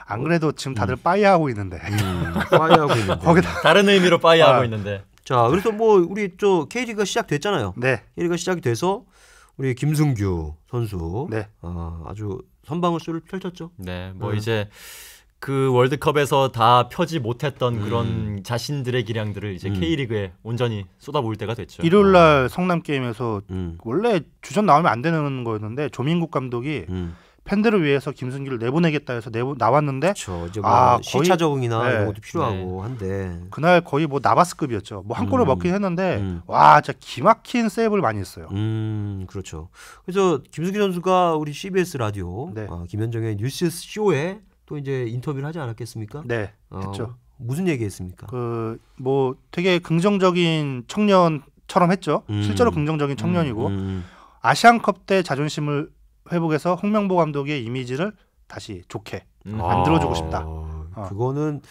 안 그래도 지금 다들 파이어하고 있는데. 파이어하고 있는데. 거기다 다른 의미로 파이어하고 있는데. 자, 그래서 뭐 우리 K리그가 시작됐잖아요. K리그가 시작이 돼서 우리 김승규 선수 아주 선방울수를 펼쳤죠. 뭐 이제 그 월드컵에서 다 펴지 못했던 그런 자신들의 기량들을 이제 K리그에 온전히 쏟아부을 때가 됐죠. 일요일 날 성남 게임에서 원래 주전 나오면 안 되는 거였는데 조민국 감독이 팬들을 위해서 김승규를 내보내겠다 해서 나왔는데 이제 뭐 시차 적응이나 이런 것도 필요하고 한데 그날 거의 뭐 나바스급이었죠. 뭐 한 골을 먹긴 했는데 와 진짜 기막힌 세이브를 많이 했어요. 그렇죠. 그래서 김승규 선수가 우리 CBS 라디오 김현정의 뉴스 쇼에 또 이제 인터뷰를 하지 않았겠습니까? 했죠. 무슨 얘기했습니까? 뭐 되게 긍정적인 청년처럼 했죠. 실제로 긍정적인 청년이고 아시안컵 때 자존심을 회복해서 홍명보 감독의 이미지를 다시 좋게 만들어주고 싶다. 그거는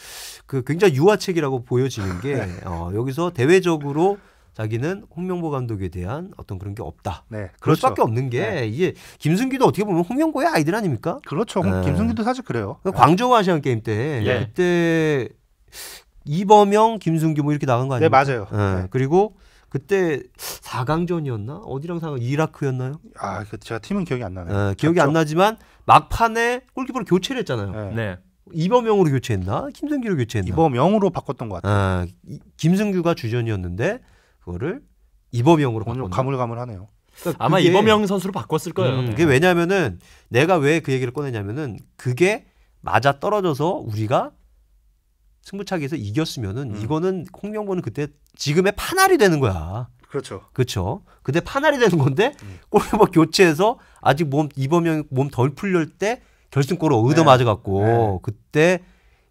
굉장히 유화책이라고 보여지는 게 여기서 대외적으로 자기는 홍명보 감독에 대한 어떤 그런 게 없다. 그럴 수밖에 없는 게 이게 김승규도 어떻게 보면 홍명보의 아이들 아닙니까? 그렇죠. 김승규도 사실 그래요. 광저우 아시안 게임 때 그때 이범영, 김승규 뭐 이렇게 나간 거 아닙니까? 맞아요. 그리고 그때 4강전이었나? 어디랑 4강? 이라크였나요? 제가 팀은 기억이 안 나네요. 기억이 안 나지만 막판에 골키퍼로 교체를 했잖아요. 이범영으로 교체했나? 김승규로 교체했나? 이범영으로 바꿨던 것 같아요. 김승규가 주전이었는데 그거를 이범영으로 바꿨나? 가물가물하네요. 그러니까 아마 이범영 선수로 바꿨을 거예요. 그게 왜냐면은 내가 왜 그 얘기를 꺼내냐면은 그게 맞아 떨어져서 우리가 승부차기에서 이겼으면은 이거는 홍명보는 그때 지금의 판알이 되는 거야. 그렇죠. 그때 판알이 되는 건데 골키퍼 교체해서 아직 이범영 몸 덜 풀릴 때 결승골을 얻어 맞아갖고 그때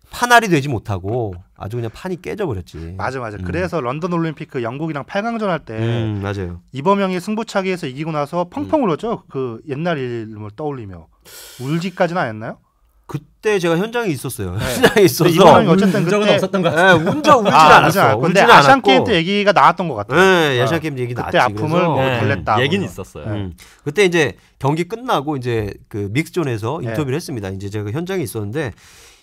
판알이 되지 못하고 아주 그냥 판이 깨져버렸지. 맞아. 그래서 런던 올림픽 영국이랑 8강전 할 때 맞아요. 이범영이 승부차기에서 이기고 나서 펑펑 울었죠. 그 옛날 일을 떠올리며 울지까지는 안 했나요? 그때 제가 현장에 있었어요. 현장에 있어서 이번에 어쨌든 적은 없었던 것 같아요. 울진 않았어. 근데 아시안 게임 때 얘기가 나왔던 것 같아요. 네, 아시안 게임 얘기 나왔지. 그때 아픔을 뭐 달랬다. 얘기는 있었어요. 그때 이제 경기 끝나고 이제 그 믹스존에서 인터뷰를 했습니다. 이제 제가 현장에 있었는데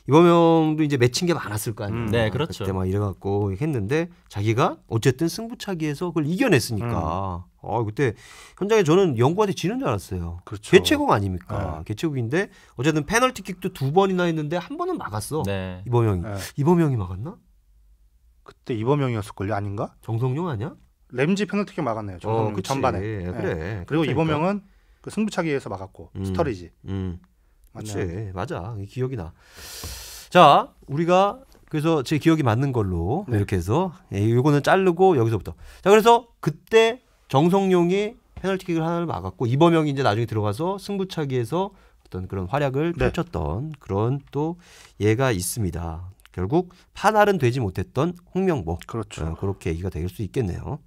이범영도 이제 맺힌 게 많았을 거 아니에요. 네, 그렇죠. 그때 막 이래갖고 했는데 자기가 어쨌든 승부차기에서 그걸 이겨냈으니까. 그때 현장에 저는 영구한테 지는 줄 알았어요. 그렇죠. 개최국 아닙니까? 개최국인데 어쨌든 페널티킥도 2번이나 했는데 한 번은 막았어. 네. 이범영이. 이범영이 막았나? 그때 이범영이었을걸요? 아닌가? 정성용 아니야? 램지 페널티킥 막았네요. 정성용 전반에. 그래. 그리고 이범영은 그 승부차기에서 막았고 스터리지. 그렇지. 맞아. 기억이 나. 자, 우리가 그래서 제 기억이 맞는 걸로 이렇게 해서 이거는 자르고 여기서부터. 자, 그래서 그때 정성용이 페널티킥을 하나를 막았고 이범영이 이제 나중에 들어가서 승부차기에서 어떤 그런 활약을 펼쳤던 그런 또 예가 있습니다. 결국 판알은 되지 못했던 홍명보. 그렇죠. 그렇게 얘기가 될 수 있겠네요.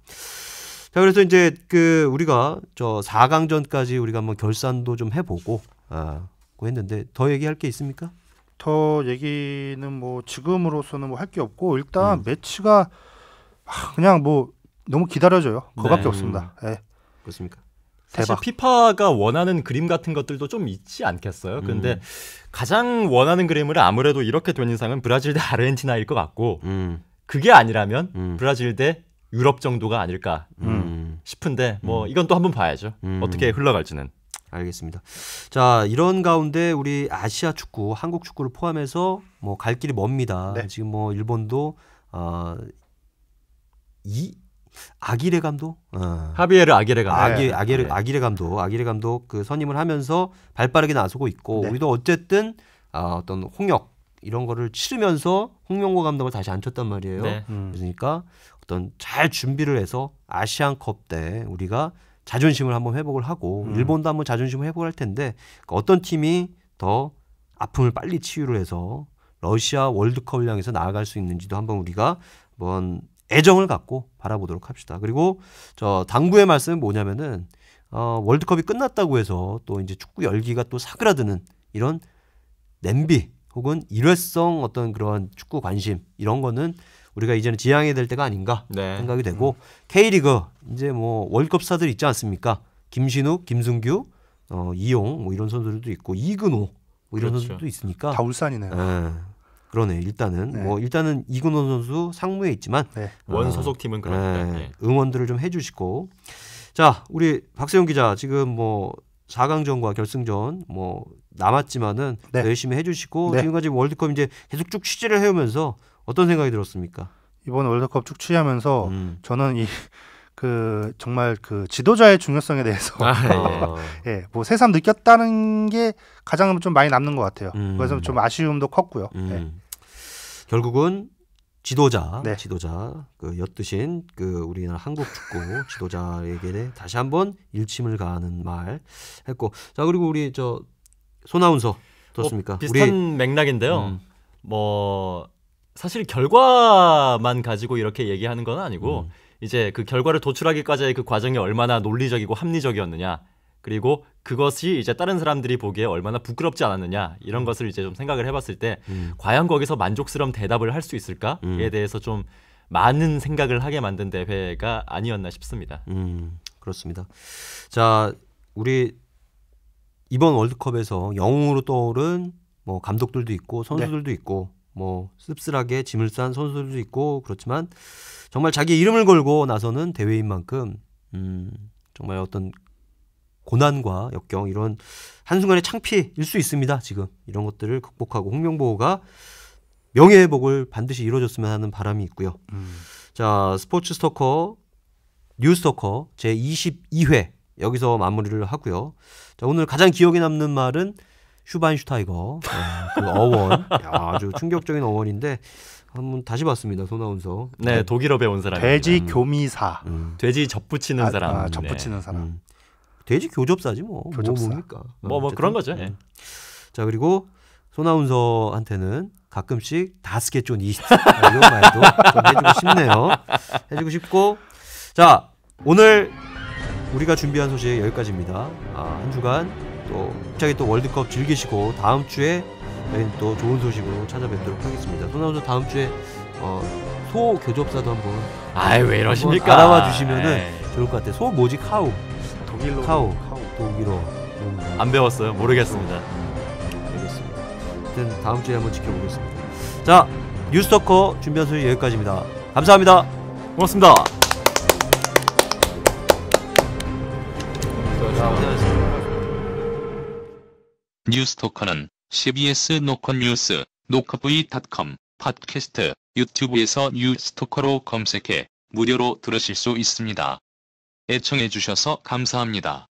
자, 그래서 이제 그 우리가 저 4강전까지 우리가 한번 결산도 좀 해보고 했는데 더 얘기할 게 있습니까? 더 얘기는 뭐 지금으로서는 뭐 할 게 없고 일단 매치가 그냥 뭐 너무 기다려져요. 그거밖에 없습니다. 네. 그렇습니까? 사실 대박. 피파가 원하는 그림 같은 것들도 좀 있지 않겠어요. 근데 가장 원하는 그림을 아무래도 이렇게 된 이상은 브라질 대 아르헨티나일 것 같고 그게 아니라면 브라질 대 유럽 정도가 아닐까 싶은데 뭐 이건 또 한번 봐야죠. 어떻게 흘러갈지는. 알겠습니다. 자, 이런 가운데 우리 아시아 축구, 한국 축구를 포함해서 뭐 갈 길이 멉니다. 네. 지금 뭐 일본도 아기레 감독, 하비에르 아기레 감독, 아기레 감독 그 선임을 하면서 발빠르게 나서고 있고 우리도 어쨌든 어떤 홍역 이런 거를 치르면서 홍명보 감독을 다시 앉혔단 말이에요. 그러니까 어떤 잘 준비를 해서 아시안컵 때 우리가 자존심을 한번 회복을 하고 일본도 한번 자존심을 회복할 텐데 어떤 팀이 더 아픔을 빨리 치유를 해서 러시아 월드컵을 향해서 나아갈 수 있는지도 한번 우리가 한번 애정을 갖고 바라보도록 합시다. 그리고 저 당부의 말씀은 뭐냐면은 월드컵이 끝났다고 해서 또 이제 축구 열기가 또 사그라드는 이런 냄비 혹은 일회성 어떤 그런 축구 관심 이런 거는 우리가 이제는 지양해야 될 때가 아닌가 생각이 되고 K리그 이제 뭐 월드컵 스타들 있지 않습니까? 김신욱, 김승규, 이용 뭐 이런 선수들도 있고 이근호 뭐 이런 선수들도 있으니까 다 울산이네요. 그러네. 일단은 이근호 선수 상무에 있지만 원 소속 팀은 그렇다. 응원들을 좀 해주시고 자 우리 박세용 기자 지금 뭐 4강전과 결승전 뭐 남았지만은 열심히 해주시고 지금까지 월드컵 이제 계속 쭉 취재를 해오면서 어떤 생각이 들었습니까? 이번 월드컵 쭉 취재하면서 저는 그 정말 그 지도자의 중요성에 대해서 뭐 새삼 느꼈다는 게 가장 좀 많이 남는 것 같아요. 그래서 좀 아쉬움도 컸고요. 결국은 지도자 그 엿드신 그 우리나라 한국 축구 지도자에게 다시 한번 일침을 가하는 말 했고 자 그리고 우리 저 손아운서 어떻습니까? 비슷한 맥락인데요. 뭐 사실 결과만 가지고 이렇게 얘기하는 건 아니고 이제 그 결과를 도출하기까지의 그 과정이 얼마나 논리적이고 합리적이었느냐 그리고 그것이 이제 다른 사람들이 보기에 얼마나 부끄럽지 않았느냐 이런 것을 이제 좀 생각을 해봤을 때 과연 거기서 만족스러운 대답을 할 수 있을까에 대해서 좀 많은 생각을 하게 만든 대회가 아니었나 싶습니다. 그렇습니다. 자 우리 이번 월드컵에서 영웅으로 떠오른 뭐 감독들도 있고 선수들도 있고 뭐 씁쓸하게 짐을 싼 선수들도 있고 그렇지만 정말 자기 이름을 걸고 나서는 대회인 만큼 정말 어떤 고난과 역경 이런 한순간의 창피일 수 있습니다. 지금 이런 것들을 극복하고 홍명보가 명예회복을 반드시 이루어졌으면 하는 바람이 있고요. 자 스포츠 스토커 뉴스토커 제22회 여기서 마무리를 하고요. 자 오늘 가장 기억에 남는 말은 슈바인슈타이거 그 어원 아주 충격적인 어원인데 한번 다시 봤습니다. 손아운서 네 독일어 배운 사람 돼지 교미사 돼지 접붙이는 사람 접붙이는 사람 돼지 교접사지 뭐 교접사. 뭡니까 뭐 그런 거죠. 자 그리고 손아운서한테는 가끔씩 다스케존 이스트 이런 말도 좀 해주고 싶네요. 해주고 싶고 자 오늘 우리가 준비한 소식 여기까지입니다. 한 주간 또 갑자기 또 월드컵 즐기시고 다음 주에 저희는 또 좋은 소식으로 찾아뵙도록 하겠습니다. 손아웃 다음 주에 소 교접사도 한번 왜 이러십니까? 알아봐 주시면은 좋을 것 같아요. 소 뭐지? 카우. 독일로 카우. 독일어. 안 배웠어요. 모르겠습니다. 알겠습니다. 아무튼 다음 주에 한번 지켜보겠습니다. 자, 뉴스토커 준비한 소식 여기까지입니다. 감사합니다. 고맙습니다. 뉴스토커는 CBS 노컷뉴스, 노컷v.com, 팟캐스트, 유튜브에서 뉴스토커로 검색해 무료로 들으실 수 있습니다. 애청해주셔서 감사합니다.